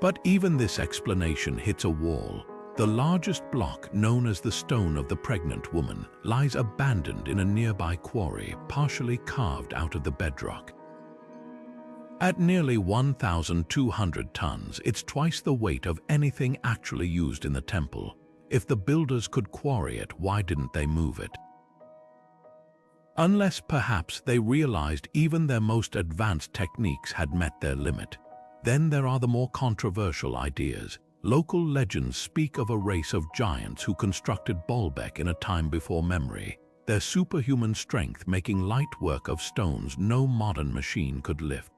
But even this explanation hits a wall. The largest block, known as the Stone of the Pregnant Woman, lies abandoned in a nearby quarry, partially carved out of the bedrock. At nearly 1,200 tons, it's twice the weight of anything actually used in the temple. If the builders could quarry it, why didn't they move it? Unless perhaps they realized even their most advanced techniques had met their limit. Then there are the more controversial ideas. Local legends speak of a race of giants who constructed Baalbek in a time before memory, their superhuman strength making light work of stones no modern machine could lift.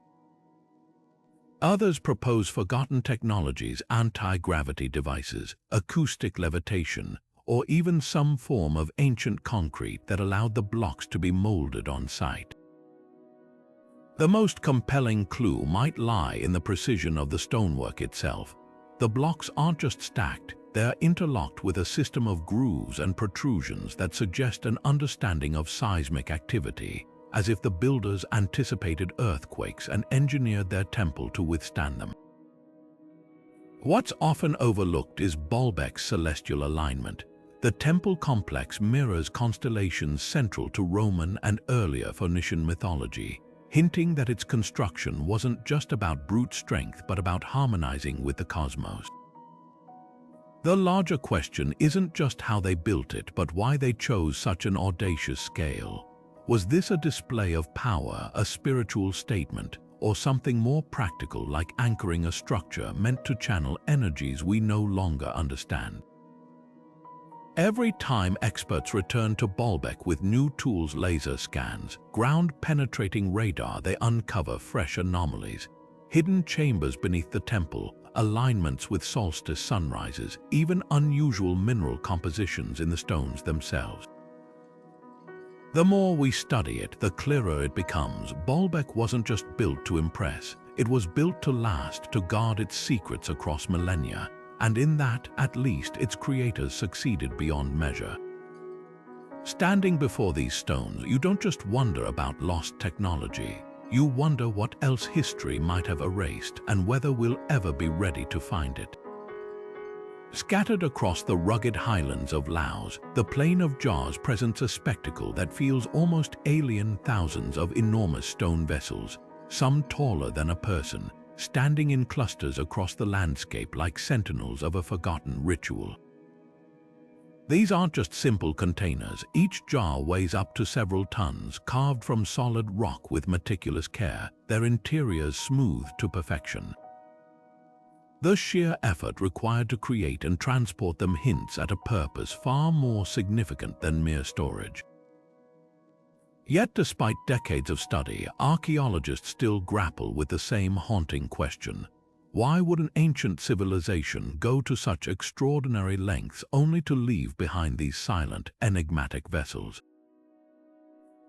Others propose forgotten technologies, anti-gravity devices, acoustic levitation, or even some form of ancient concrete that allowed the blocks to be molded on site. The most compelling clue might lie in the precision of the stonework itself. The blocks aren't just stacked, they are interlocked with a system of grooves and protrusions that suggest an understanding of seismic activity, as if the builders anticipated earthquakes and engineered their temple to withstand them. What's often overlooked is Baalbek's celestial alignment. The temple complex mirrors constellations central to Roman and earlier Phoenician mythology, hinting that its construction wasn't just about brute strength but about harmonizing with the cosmos. The larger question isn't just how they built it, but why they chose such an audacious scale. Was this a display of power, a spiritual statement, or something more practical like anchoring a structure meant to channel energies we no longer understand? Every time experts return to Baalbek with new tools, laser scans, ground-penetrating radar, they uncover fresh anomalies, hidden chambers beneath the temple, alignments with solstice sunrises, even unusual mineral compositions in the stones themselves. The more we study it, the clearer it becomes. Baalbek wasn't just built to impress, it was built to last, to guard its secrets across millennia. And in that, at least, its creators succeeded beyond measure. Standing before these stones, you don't just wonder about lost technology. You wonder what else history might have erased and whether we'll ever be ready to find it. Scattered across the rugged highlands of Laos, the Plain of Jars presents a spectacle that feels almost alien. Thousands of enormous stone vessels, some taller than a person, standing in clusters across the landscape like sentinels of a forgotten ritual. These aren't just simple containers. Each jar weighs up to several tons, carved from solid rock with meticulous care, their interiors smoothed to perfection. The sheer effort required to create and transport them hints at a purpose far more significant than mere storage. Yet, despite decades of study, archaeologists still grapple with the same haunting question. Why would an ancient civilization go to such extraordinary lengths only to leave behind these silent, enigmatic vessels?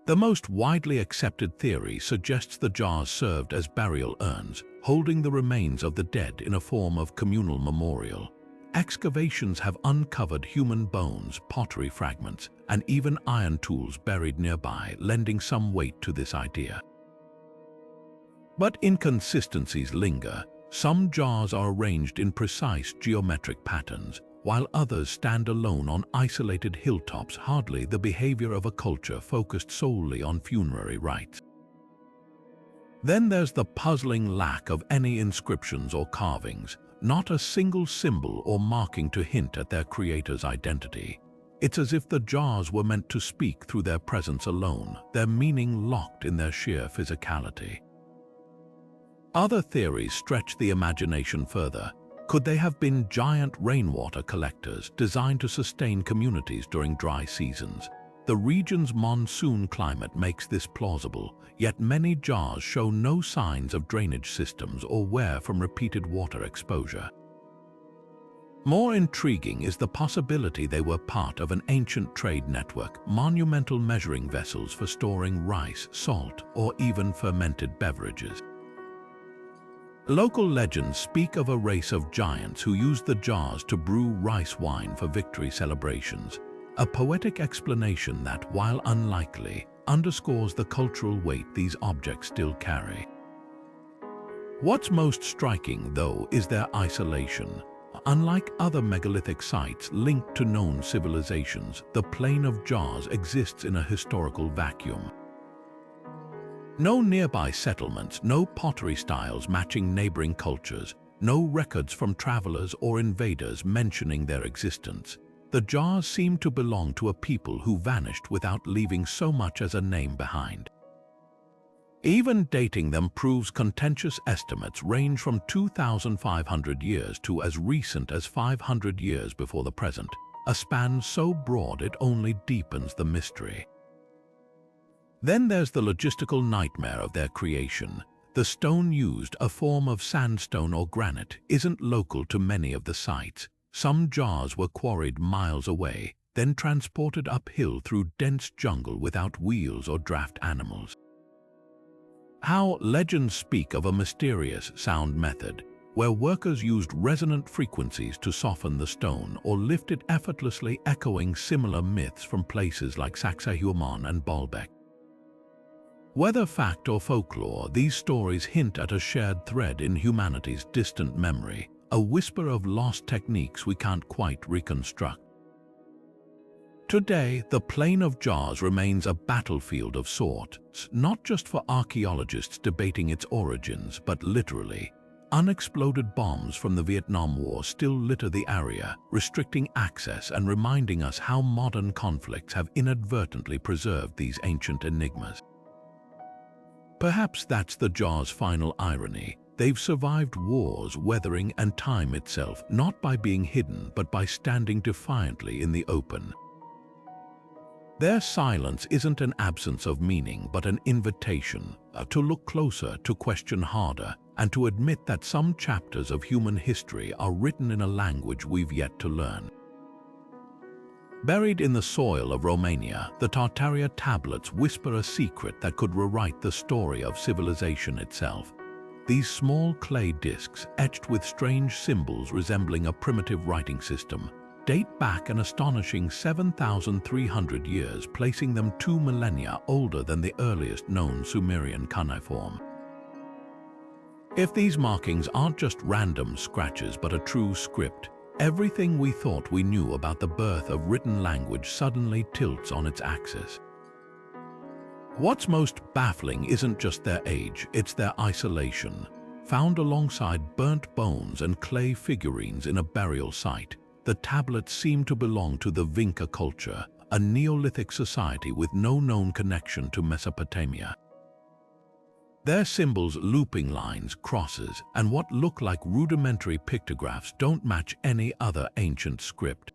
The most widely accepted theory suggests the jars served as burial urns, holding the remains of the dead in a form of communal memorial. Excavations have uncovered human bones, pottery fragments, and even iron tools buried nearby, lending some weight to this idea. But inconsistencies linger. Some jars are arranged in precise geometric patterns, while others stand alone on isolated hilltops, hardly the behavior of a culture focused solely on funerary rites. Then there's the puzzling lack of any inscriptions or carvings, not a single symbol or marking to hint at their creator's identity. It's as if the jars were meant to speak through their presence alone, their meaning locked in their sheer physicality. Other theories stretch the imagination further. Could they have been giant rainwater collectors designed to sustain communities during dry seasons? The region's monsoon climate makes this plausible, yet many jars show no signs of drainage systems or wear from repeated water exposure. More intriguing is the possibility they were part of an ancient trade network, monumental measuring vessels for storing rice, salt, or even fermented beverages. Local legends speak of a race of giants who used the jars to brew rice wine for victory celebrations, a poetic explanation that, while unlikely, underscores the cultural weight these objects still carry. What's most striking, though, is their isolation. Unlike other megalithic sites linked to known civilizations, the Plain of Jars exists in a historical vacuum. No nearby settlements, no pottery styles matching neighboring cultures, no records from travelers or invaders mentioning their existence. the jars seem to belong to a people who vanished without leaving so much as a name behind. Even dating them proves contentious. Estimates range from 2,500 years to as recent as 500 years before the present, a span so broad it only deepens the mystery. Then there's the logistical nightmare of their creation. The stone used, a form of sandstone or granite, isn't local to many of the sites. Some jars were quarried miles away, then transported uphill through dense jungle without wheels or draft animals. How legends speak of a mysterious sound method, where workers used resonant frequencies to soften the stone or lift it effortlessly, echoing similar myths from places like Sacsayhuaman and Baalbek. Whether fact or folklore, these stories hint at a shared thread in humanity's distant memory, a whisper of lost techniques we can't quite reconstruct. Today, the Plain of Jars remains a battlefield of sorts, not just for archaeologists debating its origins, but literally. Unexploded bombs from the Vietnam War still litter the area, restricting access and reminding us how modern conflicts have inadvertently preserved these ancient enigmas. Perhaps that's the jars' final irony. They've survived wars, weathering, and time itself, not by being hidden, but by standing defiantly in the open. Their silence isn't an absence of meaning, but an invitation to look closer, to question harder, and to admit that some chapters of human history are written in a language we've yet to learn. Buried in the soil of Romania, the Tartaria Tablets whisper a secret that could rewrite the story of civilization itself. These small clay discs, etched with strange symbols resembling a primitive writing system, date back an astonishing 7,300 years, placing them 2 millennia older than the earliest known Sumerian cuneiform. If these markings aren't just random scratches but a true script, everything we thought we knew about the birth of written language suddenly tilts on its axis. What's most baffling isn't just their age, it's their isolation. Found alongside burnt bones and clay figurines in a burial site, the tablets seem to belong to the Vinca culture, a Neolithic society with no known connection to Mesopotamia. Their symbols, looping lines, crosses, and what look like rudimentary pictographs don't match any other ancient script.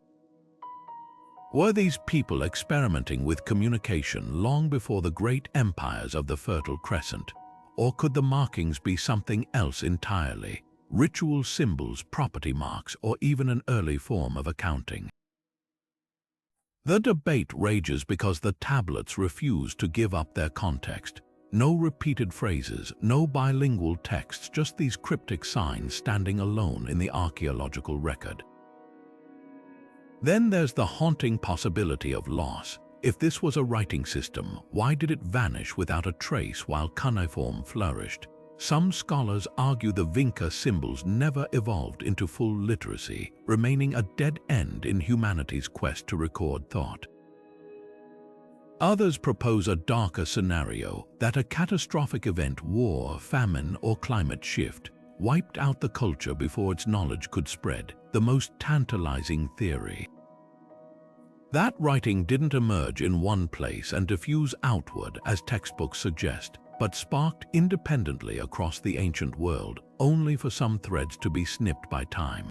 Were these people experimenting with communication long before the great empires of the Fertile Crescent? Or could the markings be something else entirely? Ritual symbols, property marks, or even an early form of accounting? The debate rages because the tablets refuse to give up their context. No repeated phrases, no bilingual texts, just these cryptic signs standing alone in the archaeological record. Then there's the haunting possibility of loss. If this was a writing system, why did it vanish without a trace while cuneiform flourished? Some scholars argue the Vinca symbols never evolved into full literacy, remaining a dead end in humanity's quest to record thought. Others propose a darker scenario, that a catastrophic event, war, famine, or climate shift, wiped out the culture before its knowledge could spread, the most tantalizing theory. That writing didn't emerge in one place and diffuse outward as textbooks suggest, but sparked independently across the ancient world, only for some threads to be snipped by time.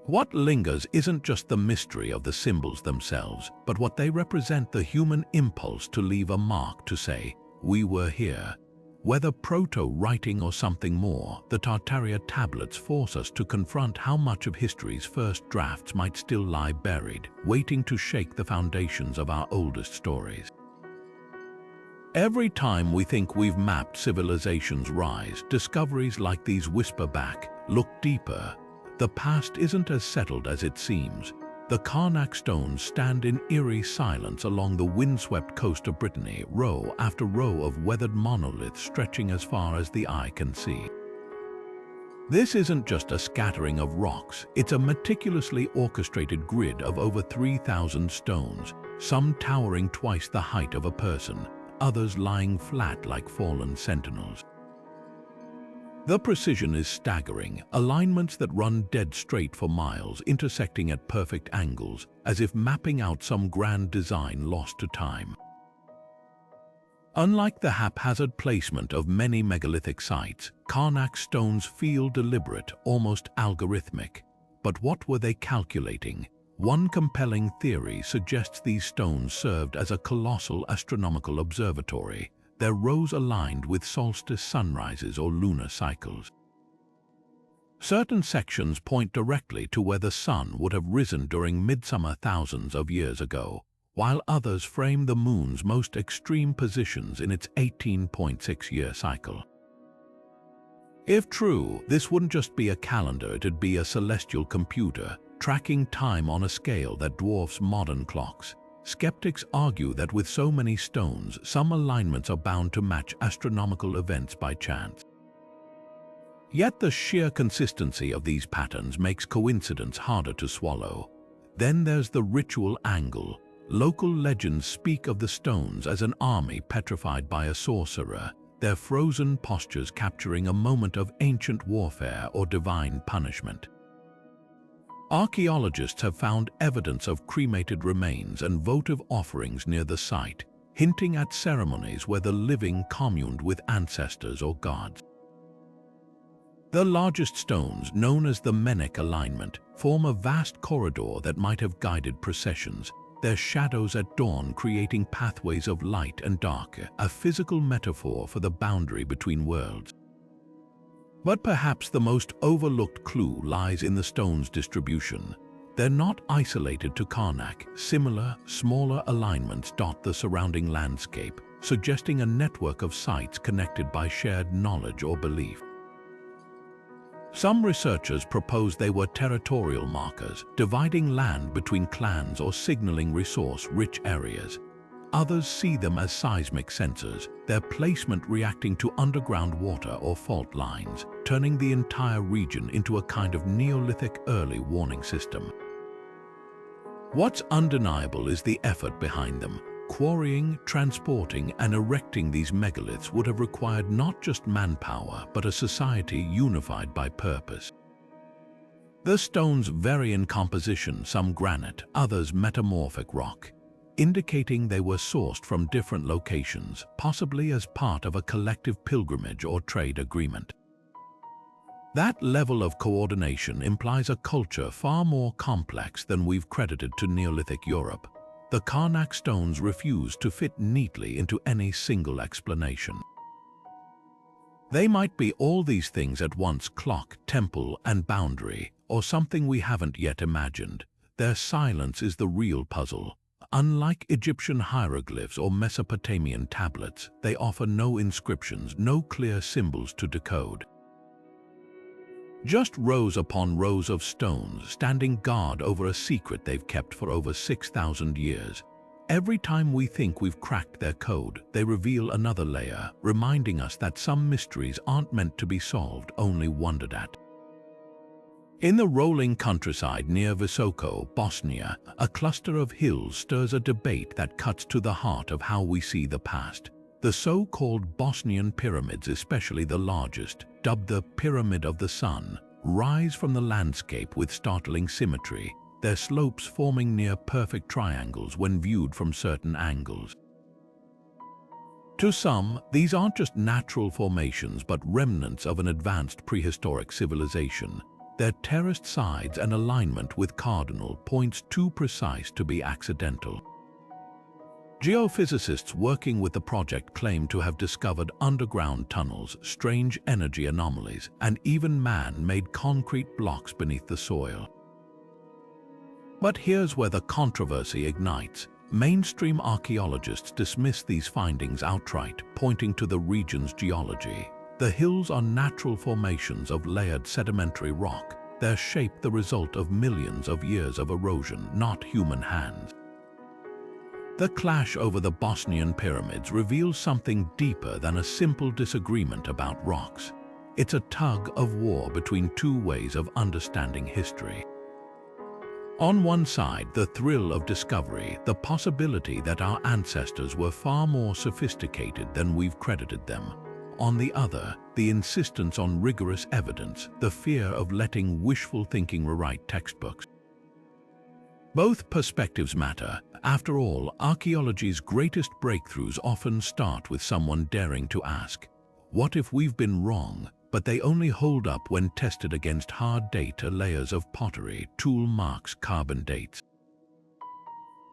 What lingers isn't just the mystery of the symbols themselves, but what they represent, the human impulse to leave a mark, to say, "We were here." Whether proto-writing or something more, the Tartaria Tablets force us to confront how much of history's first drafts might still lie buried, waiting to shake the foundations of our oldest stories. Every time we think we've mapped civilization's rise, discoveries like these whisper back, "Look deeper." The past isn't as settled as it seems. The Carnac Stones stand in eerie silence along the windswept coast of Brittany, row after row of weathered monoliths stretching as far as the eye can see. This isn't just a scattering of rocks, it's a meticulously orchestrated grid of over 3,000 stones, some towering twice the height of a person, others lying flat like fallen sentinels. The precision is staggering, alignments that run dead straight for miles, intersecting at perfect angles, as if mapping out some grand design lost to time. Unlike the haphazard placement of many megalithic sites, Carnac stones feel deliberate, almost algorithmic. But what were they calculating? One compelling theory suggests these stones served as a colossal astronomical observatory, their rows aligned with solstice sunrises or lunar cycles. Certain sections point directly to where the sun would have risen during midsummer thousands of years ago, while others frame the moon's most extreme positions in its 18.6-year cycle. If true, this wouldn't just be a calendar, it'd be a celestial computer, tracking time on a scale that dwarfs modern clocks. Skeptics argue that with so many stones, some alignments are bound to match astronomical events by chance. Yet the sheer consistency of these patterns makes coincidence harder to swallow. Then there's the ritual angle. Local legends speak of the stones as an army petrified by a sorcerer, their frozen postures capturing a moment of ancient warfare or divine punishment. Archaeologists have found evidence of cremated remains and votive offerings near the site, hinting at ceremonies where the living communed with ancestors or gods. The largest stones, known as the Menec alignment, form a vast corridor that might have guided processions, their shadows at dawn creating pathways of light and dark, a physical metaphor for the boundary between worlds. But perhaps the most overlooked clue lies in the stones' distribution. They're not isolated to Carnac. Similar, smaller alignments dot the surrounding landscape, suggesting a network of sites connected by shared knowledge or belief. Some researchers propose they were territorial markers, dividing land between clans or signaling resource-rich areas. Others see them as seismic sensors, their placement reacting to underground water or fault lines, turning the entire region into a kind of Neolithic early warning system. What's undeniable is the effort behind them. Quarrying, transporting, and erecting these megaliths would have required not just manpower, but a society unified by purpose. The stones vary in composition, some granite, others metamorphic rock, indicating they were sourced from different locations, possibly as part of a collective pilgrimage or trade agreement. That level of coordination implies a culture far more complex than we've credited to Neolithic Europe. The Carnac stones refuse to fit neatly into any single explanation. They might be all these things at once: clock, temple, and boundary, or something we haven't yet imagined. Their silence is the real puzzle. Unlike Egyptian hieroglyphs or Mesopotamian tablets, they offer no inscriptions, no clear symbols to decode. Just rows upon rows of stones standing guard over a secret they've kept for over 6,000 years. Every time we think we've cracked their code, they reveal another layer, reminding us that some mysteries aren't meant to be solved, only wondered at. In the rolling countryside near Visoko, Bosnia, a cluster of hills stirs a debate that cuts to the heart of how we see the past. The so-called Bosnian pyramids, especially the largest, dubbed the Pyramid of the Sun, rise from the landscape with startling symmetry, their slopes forming near-perfect triangles when viewed from certain angles. To some, these aren't just natural formations but remnants of an advanced prehistoric civilization. Their terraced sides and alignment with cardinal points too precise to be accidental. Geophysicists working with the project claim to have discovered underground tunnels, strange energy anomalies, and even man-made concrete blocks beneath the soil. But here's where the controversy ignites. Mainstream archaeologists dismiss these findings outright, pointing to the region's geology. The hills are natural formations of layered sedimentary rock, their shape the result of millions of years of erosion, not human hands. The clash over the Bosnian pyramids reveals something deeper than a simple disagreement about rocks. It's a tug of war between two ways of understanding history. On one side, the thrill of discovery, the possibility that our ancestors were far more sophisticated than we've credited them. on the other, the insistence on rigorous evidence, the fear of letting wishful thinking rewrite textbooks. Both perspectives matter. After all, archaeology's greatest breakthroughs often start with someone daring to ask, what if we've been wrong? But they only hold up when tested against hard data, layers of pottery, tool marks, carbon dates.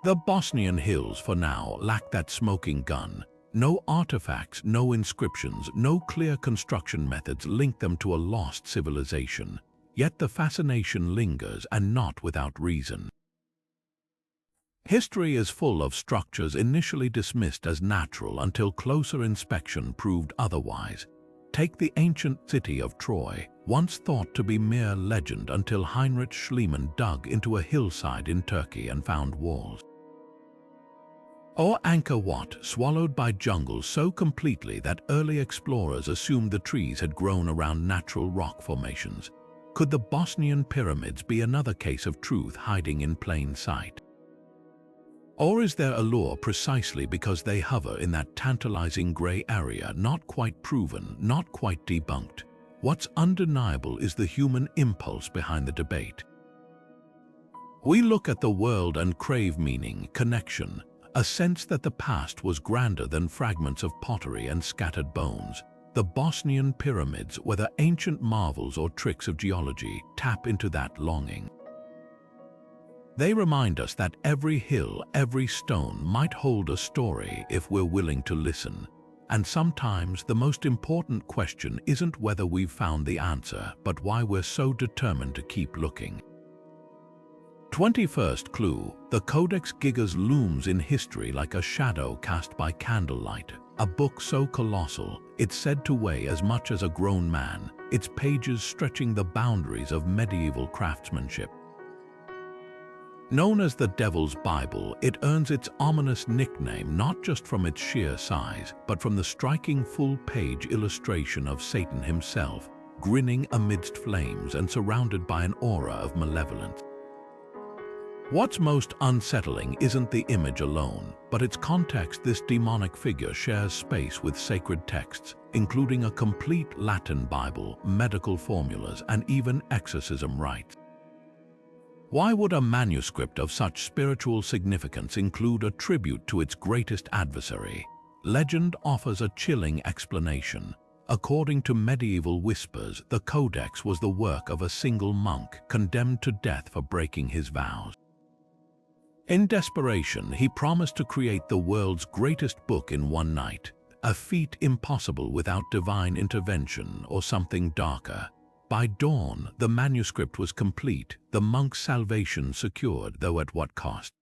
The Bosnian hills, for now, lack that smoking gun. No artifacts, no inscriptions, no clear construction methods link them to a lost civilization. Yet the fascination lingers, and not without reason. History is full of structures initially dismissed as natural until closer inspection proved otherwise. Take the ancient city of Troy, once thought to be mere legend until Heinrich Schliemann dug into a hillside in Turkey and found walls. Or Angkor Wat, swallowed by jungles so completely that early explorers assumed the trees had grown around natural rock formations. Could the Bosnian pyramids be another case of truth hiding in plain sight? Or is their allure precisely because they hover in that tantalizing gray area, not quite proven, not quite debunked? What's undeniable is the human impulse behind the debate. We look at the world and crave meaning, connection, a sense that the past was grander than fragments of pottery and scattered bones. The Bosnian pyramids, whether ancient marvels or tricks of geology, tap into that longing. They remind us that every hill, every stone might hold a story if we're willing to listen. And sometimes the most important question isn't whether we've found the answer, but why we're so determined to keep looking. 21st clue, the Codex Gigas looms in history like a shadow cast by candlelight. A book so colossal, it's said to weigh as much as a grown man, its pages stretching the boundaries of medieval craftsmanship. Known as the Devil's Bible, it earns its ominous nickname not just from its sheer size, but from the striking full-page illustration of Satan himself, grinning amidst flames and surrounded by an aura of malevolence. What's most unsettling isn't the image alone, but its context. This demonic figure shares space with sacred texts, including a complete Latin Bible, medical formulas, and even exorcism rites. Why would a manuscript of such spiritual significance include a tribute to its greatest adversary? Legend offers a chilling explanation. According to medieval whispers, the Codex was the work of a single monk condemned to death for breaking his vows. In desperation, he promised to create the world's greatest book in one night, a feat impossible without divine intervention or something darker. By dawn, the manuscript was complete, the monk's salvation secured, though at what cost?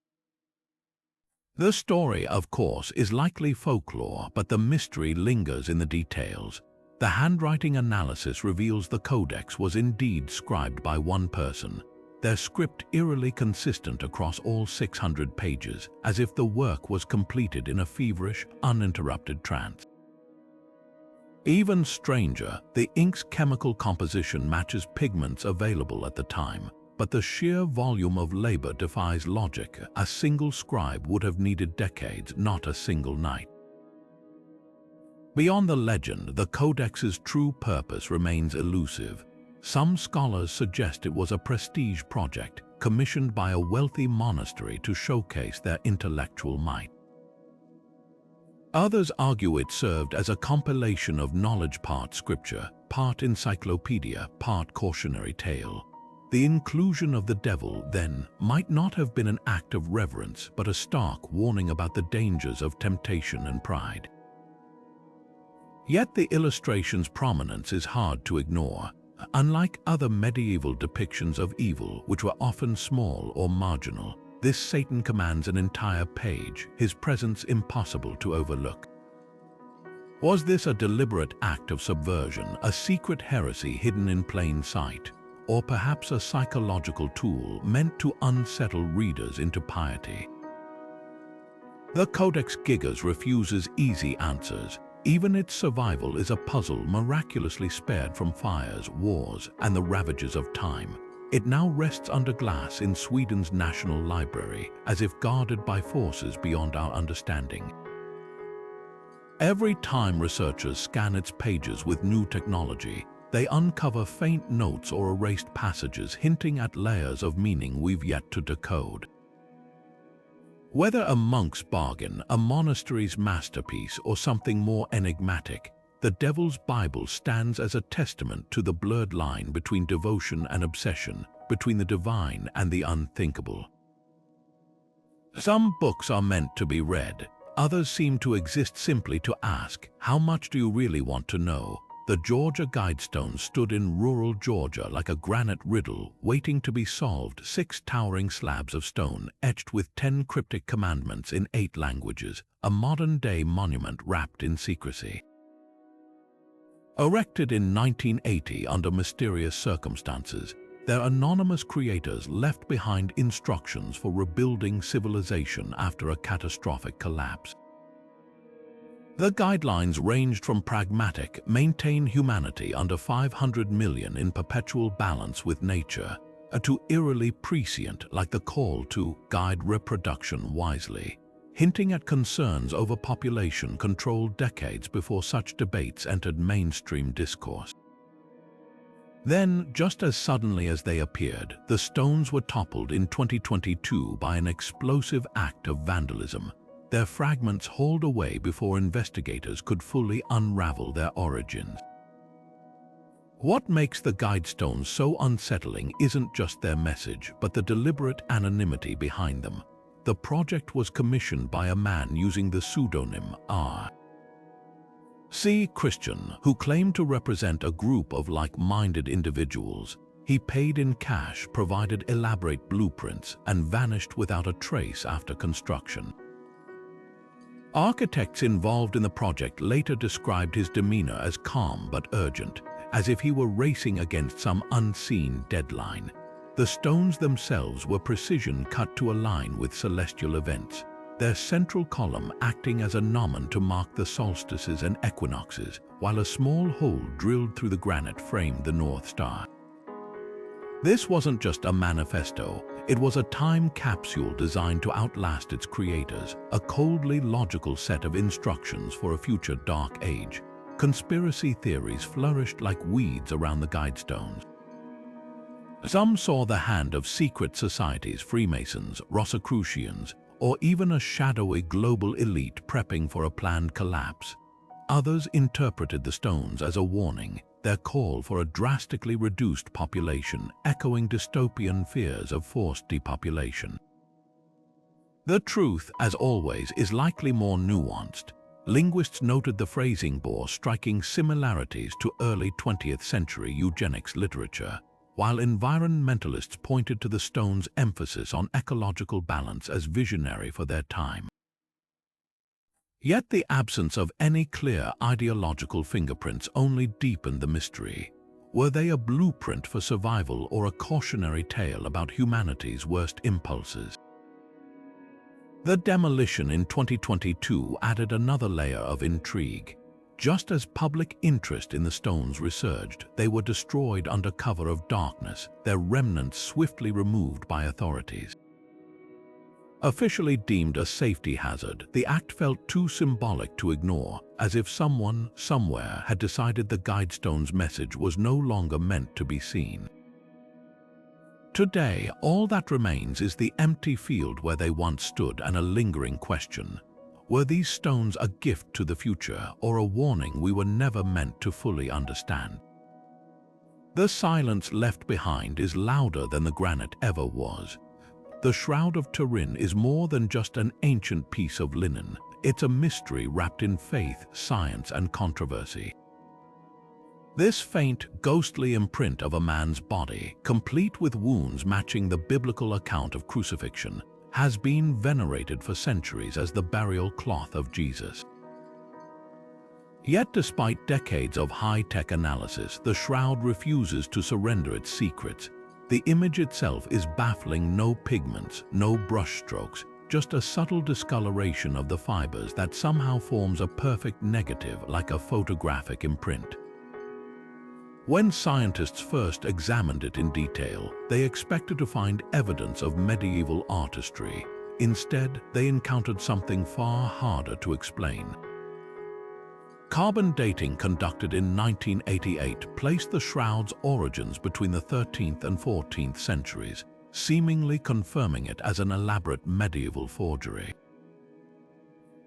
The story, of course, is likely folklore, but the mystery lingers in the details. The handwriting analysis reveals the Codex was indeed scribed by one person, their script eerily consistent across all 600 pages, as if the work was completed in a feverish, uninterrupted trance. Even stranger, the ink's chemical composition matches pigments available at the time, but the sheer volume of labor defies logic. A single scribe would have needed decades, not a single night. Beyond the legend, the Codex's true purpose remains elusive. Some scholars suggest it was a prestige project, commissioned by a wealthy monastery to showcase their intellectual might. Others argue it served as a compilation of knowledge, part scripture, part encyclopedia, part cautionary tale. The inclusion of the devil, then, might not have been an act of reverence, but a stark warning about the dangers of temptation and pride. Yet the illustration's prominence is hard to ignore. Unlike other medieval depictions of evil, which were often small or marginal, this Satan commands an entire page, his presence impossible to overlook. Was this a deliberate act of subversion, a secret heresy hidden in plain sight, or perhaps a psychological tool meant to unsettle readers into piety? The Codex Gigas refuses easy answers. Even its survival is a puzzle, miraculously spared from fires, wars, and the ravages of time. It now rests under glass in Sweden's National Library, as if guarded by forces beyond our understanding. Every time researchers scan its pages with new technology, they uncover faint notes or erased passages hinting at layers of meaning we've yet to decode. Whether a monk's bargain, a monastery's masterpiece, or something more enigmatic, the Devil's Bible stands as a testament to the blurred line between devotion and obsession, between the divine and the unthinkable. Some books are meant to be read. Others seem to exist simply to ask, how much do you really want to know? The Georgia Guidestones stood in rural Georgia like a granite riddle waiting to be solved, 6 towering slabs of stone etched with 10 cryptic commandments in 8 languages, a modern-day monument wrapped in secrecy. Erected in 1980 under mysterious circumstances, their anonymous creators left behind instructions for rebuilding civilization after a catastrophic collapse. The guidelines ranged from pragmatic, maintain humanity under 500 million in perpetual balance with nature, to eerily prescient like the call to guide reproduction wisely, hinting at concerns over population control decades before such debates entered mainstream discourse. Then, just as suddenly as they appeared, the stones were toppled in 2022 by an explosive act of vandalism, their fragments hauled away before investigators could fully unravel their origins. What makes the Guidestones so unsettling isn't just their message, but the deliberate anonymity behind them. The project was commissioned by a man using the pseudonym R.C. Christian, who claimed to represent a group of like-minded individuals. He paid in cash, provided elaborate blueprints, and vanished without a trace after construction. Architects involved in the project later described his demeanor as calm but urgent, as if he were racing against some unseen deadline. The stones themselves were precision cut to align with celestial events, their central column acting as a gnomon to mark the solstices and equinoxes, while a small hole drilled through the granite framed the North Star. This wasn't just a manifesto, it was a time capsule designed to outlast its creators, a coldly logical set of instructions for a future dark age. Conspiracy theories flourished like weeds around the Guidestones. Some saw the hand of secret societies, Freemasons, Rosicrucians, or even a shadowy global elite prepping for a planned collapse. Others interpreted the stones as a warning, their call for a drastically reduced population, echoing dystopian fears of forced depopulation. The truth, as always, is likely more nuanced. Linguists noted the phrasing bore striking similarities to early 20th century eugenics literature, while environmentalists pointed to the stones' emphasis on ecological balance as visionary for their time. Yet the absence of any clear ideological fingerprints only deepened the mystery. Were they a blueprint for survival or a cautionary tale about humanity's worst impulses? The demolition in 2022 added another layer of intrigue. Just as public interest in the stones resurged, they were destroyed under cover of darkness, their remnants swiftly removed by authorities. Officially deemed a safety hazard, the act felt too symbolic to ignore, as if someone, somewhere, had decided the Guidestones' message was no longer meant to be seen. Today, all that remains is the empty field where they once stood and a lingering question. Were these stones a gift to the future or a warning we were never meant to fully understand? The silence left behind is louder than the granite ever was. The Shroud of Turin is more than just an ancient piece of linen. It's a mystery wrapped in faith, science, and controversy. This faint, ghostly imprint of a man's body, complete with wounds matching the biblical account of crucifixion, has been venerated for centuries as the burial cloth of Jesus. Yet despite decades of high-tech analysis, the shroud refuses to surrender its secrets. The image itself is baffling: no pigments, no brushstrokes, just a subtle discoloration of the fibers that somehow forms a perfect negative like a photographic imprint. When scientists first examined it in detail, they expected to find evidence of medieval artistry. Instead, they encountered something far harder to explain. Carbon dating conducted in 1988 placed the shroud's origins between the 13th and 14th centuries, seemingly confirming it as an elaborate medieval forgery.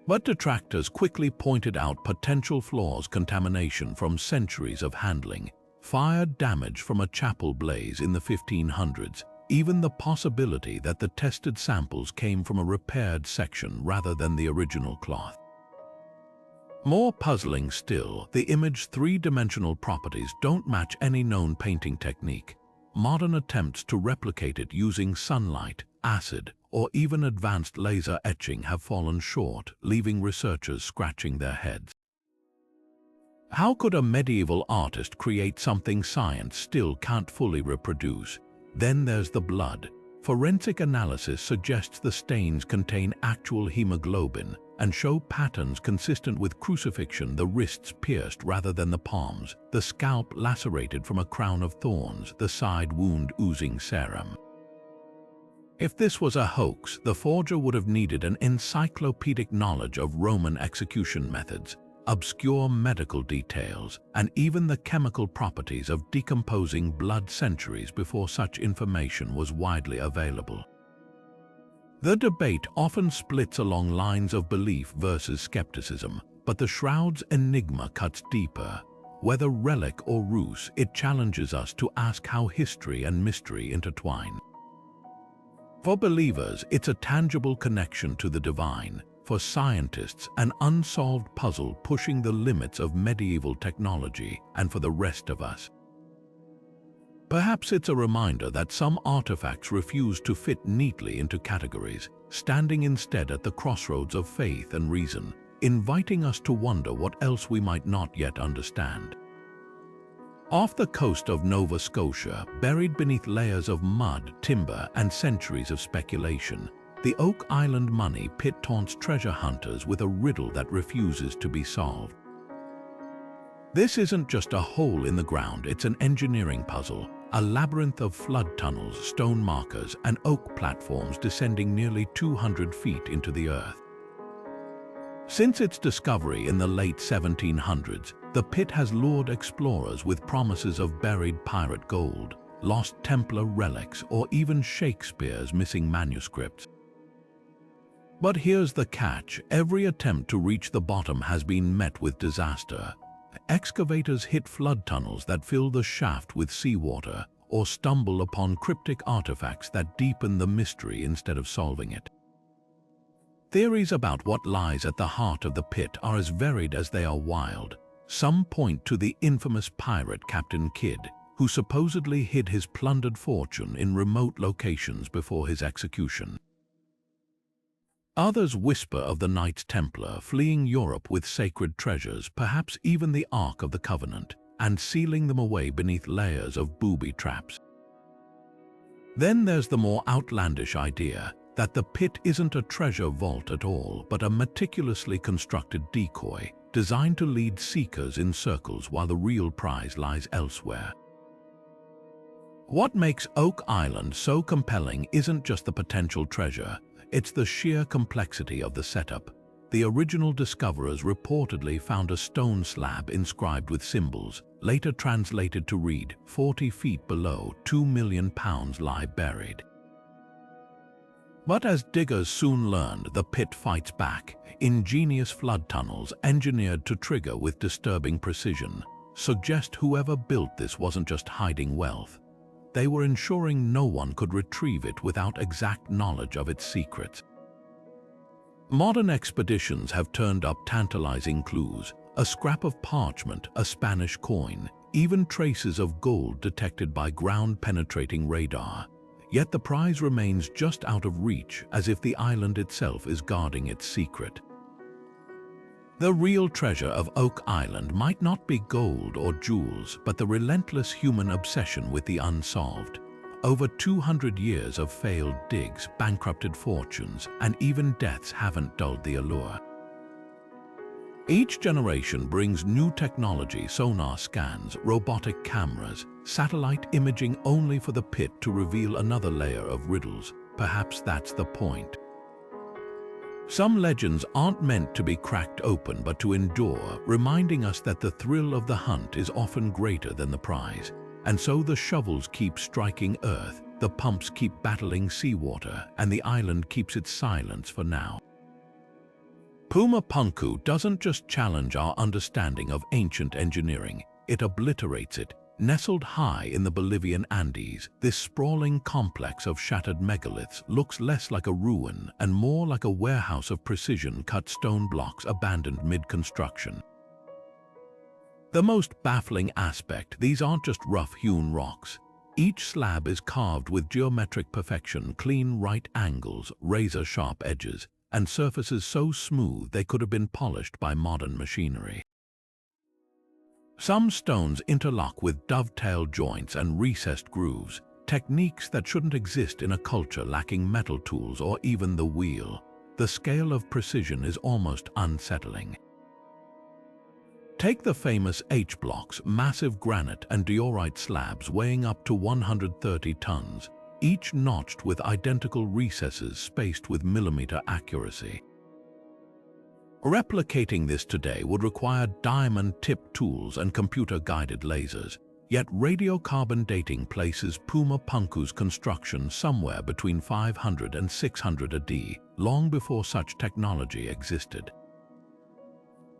But detractors quickly pointed out potential flaws: contamination from centuries of handling, fire damage from a chapel blaze in the 1500s, even the possibility that the tested samples came from a repaired section rather than the original cloth. More puzzling still, the image's three-dimensional properties don't match any known painting technique. Modern attempts to replicate it using sunlight, acid, or even advanced laser etching have fallen short, leaving researchers scratching their heads. How could a medieval artist create something science still can't fully reproduce? Then there's the blood. Forensic analysis suggests the stains contain actual hemoglobin and show patterns consistent with crucifixion: the wrists pierced rather than the palms, the scalp lacerated from a crown of thorns, the side wound oozing serum. If this was a hoax, the forger would have needed an encyclopedic knowledge of Roman execution methods, obscure medical details, and even the chemical properties of decomposing blood centuries before such information was widely available. The debate often splits along lines of belief versus skepticism, but the shroud's enigma cuts deeper. Whether relic or ruse, it challenges us to ask how history and mystery intertwine. For believers, it's a tangible connection to the divine. For scientists, an unsolved puzzle pushing the limits of medieval technology, and for the rest of us, perhaps it's a reminder that some artifacts refuse to fit neatly into categories, standing instead at the crossroads of faith and reason, inviting us to wonder what else we might not yet understand. Off the coast of Nova Scotia, buried beneath layers of mud, timber, and centuries of speculation, the Oak Island money pit taunts treasure hunters with a riddle that refuses to be solved. This isn't just a hole in the ground, it's an engineering puzzle, a labyrinth of flood tunnels, stone markers, and oak platforms descending nearly 200 feet into the earth. Since its discovery in the late 1700s, the pit has lured explorers with promises of buried pirate gold, lost Templar relics, or even Shakespeare's missing manuscripts. But here's the catch: every attempt to reach the bottom has been met with disaster. Excavators hit flood tunnels that fill the shaft with seawater, or stumble upon cryptic artifacts that deepen the mystery instead of solving it. Theories about what lies at the heart of the pit are as varied as they are wild. Some point to the infamous pirate Captain Kidd, who supposedly hid his plundered fortune in remote locations before his execution. Others whisper of the Knights Templar fleeing Europe with sacred treasures, perhaps even the Ark of the Covenant, and sealing them away beneath layers of booby traps. Then there's the more outlandish idea that the pit isn't a treasure vault at all, but a meticulously constructed decoy, designed to lead seekers in circles while the real prize lies elsewhere. What makes Oak Island so compelling isn't just the potential treasure, it's the sheer complexity of the setup. The original discoverers reportedly found a stone slab inscribed with symbols, later translated to read, 40 feet below, 2 million pounds lie buried. But as diggers soon learned, the pit fights back. Ingenious flood tunnels, engineered to trigger with disturbing precision, suggest whoever built this wasn't just hiding wealth. They were ensuring no one could retrieve it without exact knowledge of its secrets. Modern expeditions have turned up tantalizing clues: a scrap of parchment, a Spanish coin, even traces of gold detected by ground-penetrating radar. Yet the prize remains just out of reach, as if the island itself is guarding its secret. The real treasure of Oak Island might not be gold or jewels, but the relentless human obsession with the unsolved. Over 200 years of failed digs, bankrupted fortunes, and even deaths haven't dulled the allure. Each generation brings new technology: sonar scans, robotic cameras, satellite imaging, only for the pit to reveal another layer of riddles. Perhaps that's the point. Some legends aren't meant to be cracked open but to endure, reminding us that the thrill of the hunt is often greater than the prize. And so the shovels keep striking earth, the pumps keep battling seawater, and the island keeps its silence for now. Puma Punku doesn't just challenge our understanding of ancient engineering, it obliterates it. Nestled high in the Bolivian Andes, this sprawling complex of shattered megaliths looks less like a ruin and more like a warehouse of precision-cut stone blocks abandoned mid-construction. The most baffling aspect, these aren't just rough-hewn rocks. Each slab is carved with geometric perfection, clean right angles, razor-sharp edges, and surfaces so smooth they could have been polished by modern machinery. Some stones interlock with dovetail joints and recessed grooves, techniques that shouldn't exist in a culture lacking metal tools or even the wheel. The scale of precision is almost unsettling. Take the famous H-blocks, massive granite and diorite slabs weighing up to 130 tons, each notched with identical recesses spaced with millimeter accuracy. Replicating this today would require diamond-tipped tools and computer-guided lasers, yet radiocarbon dating places Puma Punku's construction somewhere between 500 and 600 AD, long before such technology existed.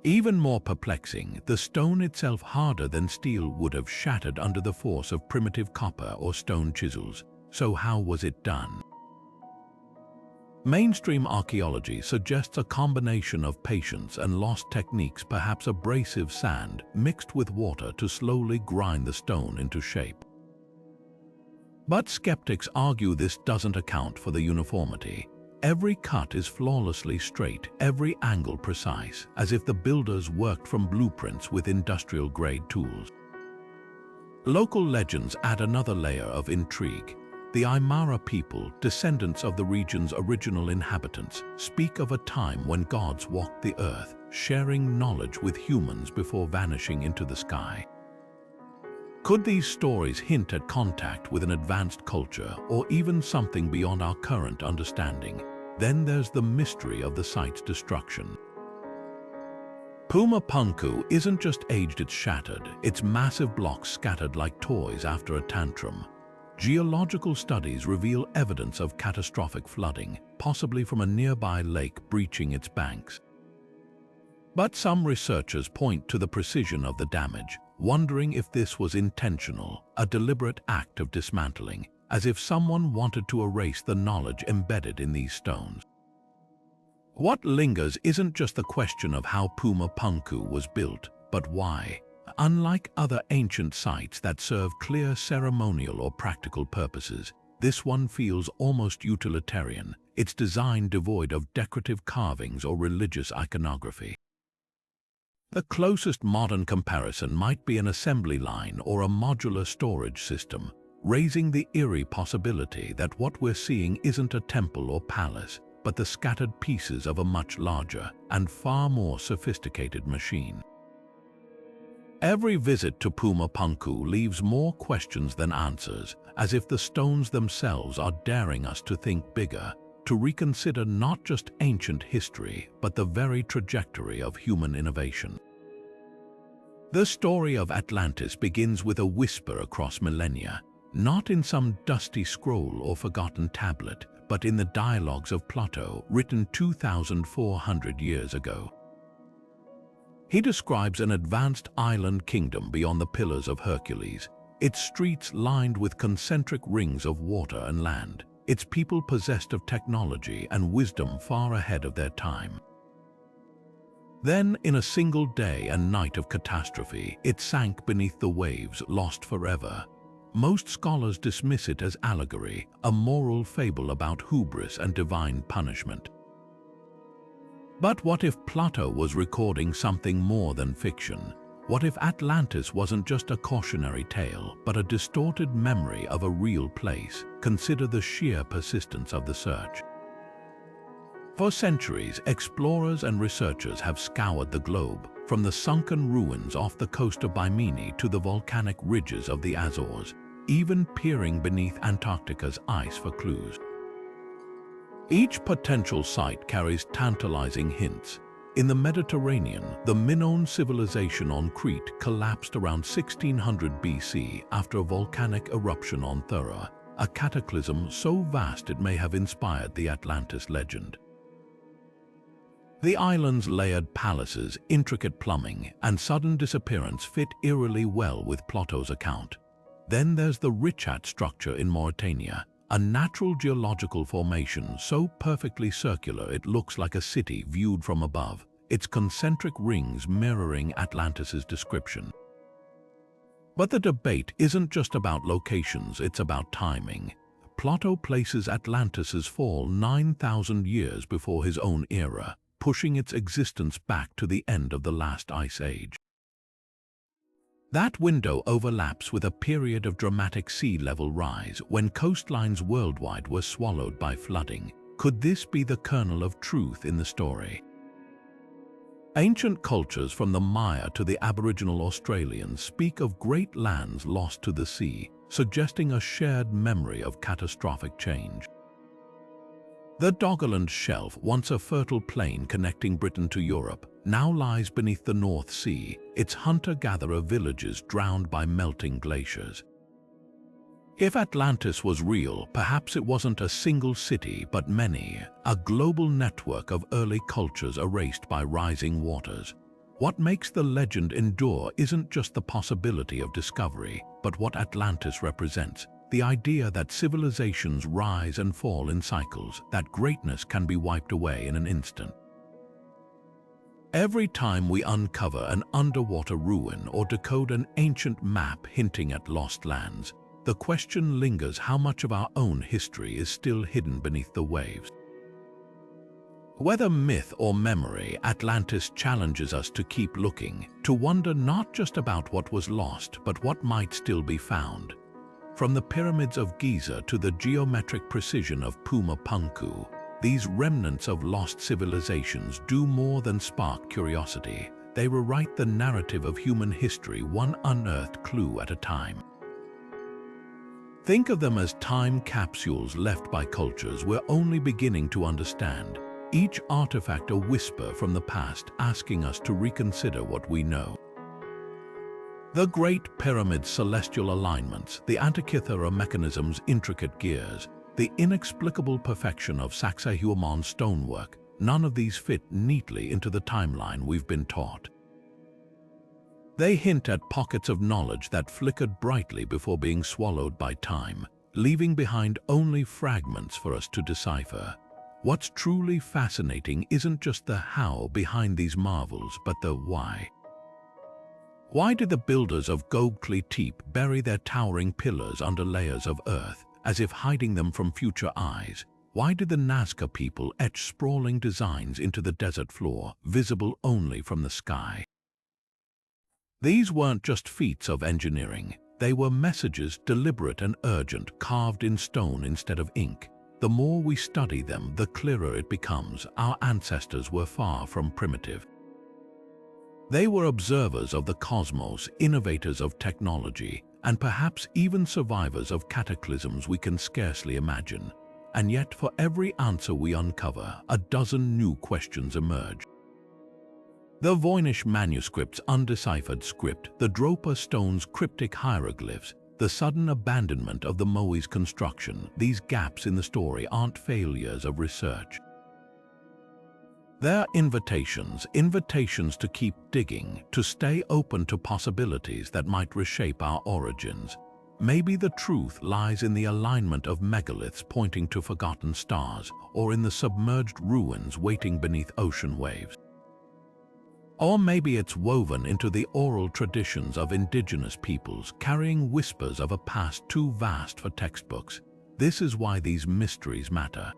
Even more perplexing, the stone itself, harder than steel, would have shattered under the force of primitive copper or stone chisels. So how was it done? Mainstream archaeology suggests a combination of patience and lost techniques, perhaps abrasive sand mixed with water to slowly grind the stone into shape. But skeptics argue this doesn't account for the uniformity. Every cut is flawlessly straight, every angle precise, as if the builders worked from blueprints with industrial-grade tools. Local legends add another layer of intrigue. The Aymara people, descendants of the region's original inhabitants, speak of a time when gods walked the earth, sharing knowledge with humans before vanishing into the sky. Could these stories hint at contact with an advanced culture or even something beyond our current understanding? Then there's the mystery of the site's destruction. Puma Punku isn't just aged, it's shattered, its massive blocks scattered like toys after a tantrum. Geological studies reveal evidence of catastrophic flooding, possibly from a nearby lake breaching its banks. But some researchers point to the precision of the damage, wondering if this was intentional, a deliberate act of dismantling, as if someone wanted to erase the knowledge embedded in these stones. What lingers isn't just the question of how Puma Punku was built, but why. Unlike other ancient sites that serve clear ceremonial or practical purposes, this one feels almost utilitarian, its design devoid of decorative carvings or religious iconography. The closest modern comparison might be an assembly line or a modular storage system, raising the eerie possibility that what we're seeing isn't a temple or palace, but the scattered pieces of a much larger and far more sophisticated machine. Every visit to Puma Punku leaves more questions than answers, as if the stones themselves are daring us to think bigger, to reconsider not just ancient history, but the very trajectory of human innovation. The story of Atlantis begins with a whisper across millennia, not in some dusty scroll or forgotten tablet, but in the dialogues of Plato, written 2,400 years ago. He describes an advanced island kingdom beyond the Pillars of Hercules, its streets lined with concentric rings of water and land, its people possessed of technology and wisdom far ahead of their time. Then, in a single day and night of catastrophe, it sank beneath the waves, lost forever. Most scholars dismiss it as allegory, a moral fable about hubris and divine punishment. But what if Plato was recording something more than fiction? What if Atlantis wasn't just a cautionary tale, but a distorted memory of a real place? Consider the sheer persistence of the search. For centuries, explorers and researchers have scoured the globe, from the sunken ruins off the coast of Bimini to the volcanic ridges of the Azores, even peering beneath Antarctica's ice for clues. Each potential site carries tantalizing hints. In the Mediterranean, the Minoan civilization on Crete collapsed around 1600 BC after a volcanic eruption on Thera, a cataclysm so vast it may have inspired the Atlantis legend. The island's layered palaces, intricate plumbing, and sudden disappearance fit eerily well with Plato's account. Then there's the Richat structure in Mauritania, a natural geological formation so perfectly circular it looks like a city viewed from above, its concentric rings mirroring Atlantis's description. But the debate isn't just about locations, it's about timing. Plato places Atlantis's fall 9,000 years before his own era, pushing its existence back to the end of the last ice age. That window overlaps with a period of dramatic sea level rise when coastlines worldwide were swallowed by flooding. Could this be the kernel of truth in the story? Ancient cultures from the Maya to the Aboriginal Australians speak of great lands lost to the sea, suggesting a shared memory of catastrophic change. The Doggerland Shelf, once a fertile plain connecting Britain to Europe, now lies beneath the North Sea, its hunter-gatherer villages drowned by melting glaciers. If Atlantis was real, perhaps it wasn't a single city, but many, a global network of early cultures erased by rising waters. What makes the legend endure isn't just the possibility of discovery, but what Atlantis represents. The idea that civilizations rise and fall in cycles, that greatness can be wiped away in an instant. Every time we uncover an underwater ruin or decode an ancient map hinting at lost lands, the question lingers: how much of our own history is still hidden beneath the waves? Whether myth or memory, Atlantis challenges us to keep looking, to wonder not just about what was lost, but what might still be found. From the pyramids of Giza to the geometric precision of Puma Punku, these remnants of lost civilizations do more than spark curiosity. They rewrite the narrative of human history, one unearthed clue at a time. Think of them as time capsules left by cultures we're only beginning to understand. Each artifact a whisper from the past, asking us to reconsider what we know. The Great Pyramid's celestial alignments, the Antikythera Mechanism's intricate gears, the inexplicable perfection of Sacsayhuaman stonework, none of these fit neatly into the timeline we've been taught. They hint at pockets of knowledge that flickered brightly before being swallowed by time, leaving behind only fragments for us to decipher. What's truly fascinating isn't just the how behind these marvels, but the why. Why did the builders of Gobekli Tepe bury their towering pillars under layers of earth, as if hiding them from future eyes? Why did the Nazca people etch sprawling designs into the desert floor, visible only from the sky? These weren't just feats of engineering. They were messages, deliberate and urgent, carved in stone instead of ink. The more we study them, the clearer it becomes. Our ancestors were far from primitive. They were observers of the cosmos, innovators of technology, and perhaps even survivors of cataclysms we can scarcely imagine. And yet, for every answer we uncover, a dozen new questions emerge. The Voynich Manuscript's undeciphered script, the Dropa Stones' cryptic hieroglyphs, the sudden abandonment of the Moai's construction, these gaps in the story aren't failures of research. They're invitations to keep digging, to stay open to possibilities that might reshape our origins. Maybe the truth lies in the alignment of megaliths pointing to forgotten stars, or in the submerged ruins waiting beneath ocean waves. Or maybe it's woven into the oral traditions of indigenous peoples, carrying whispers of a past too vast for textbooks. This is why these mysteries matter.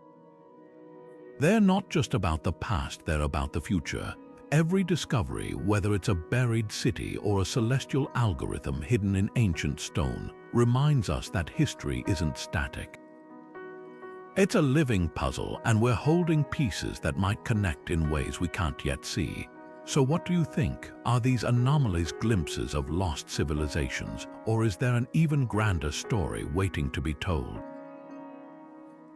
They're not just about the past, they're about the future. Every discovery, whether it's a buried city or a celestial algorithm hidden in ancient stone, reminds us that history isn't static. It's a living puzzle, and we're holding pieces that might connect in ways we can't yet see. So what do you think? Are these anomalies glimpses of lost civilizations, or is there an even grander story waiting to be told?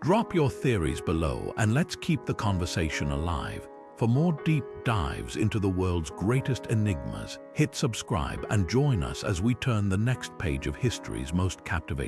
Drop your theories below and let's keep the conversation alive. For more deep dives into the world's greatest enigmas, hit subscribe and join us as we turn the next page of history's most captivating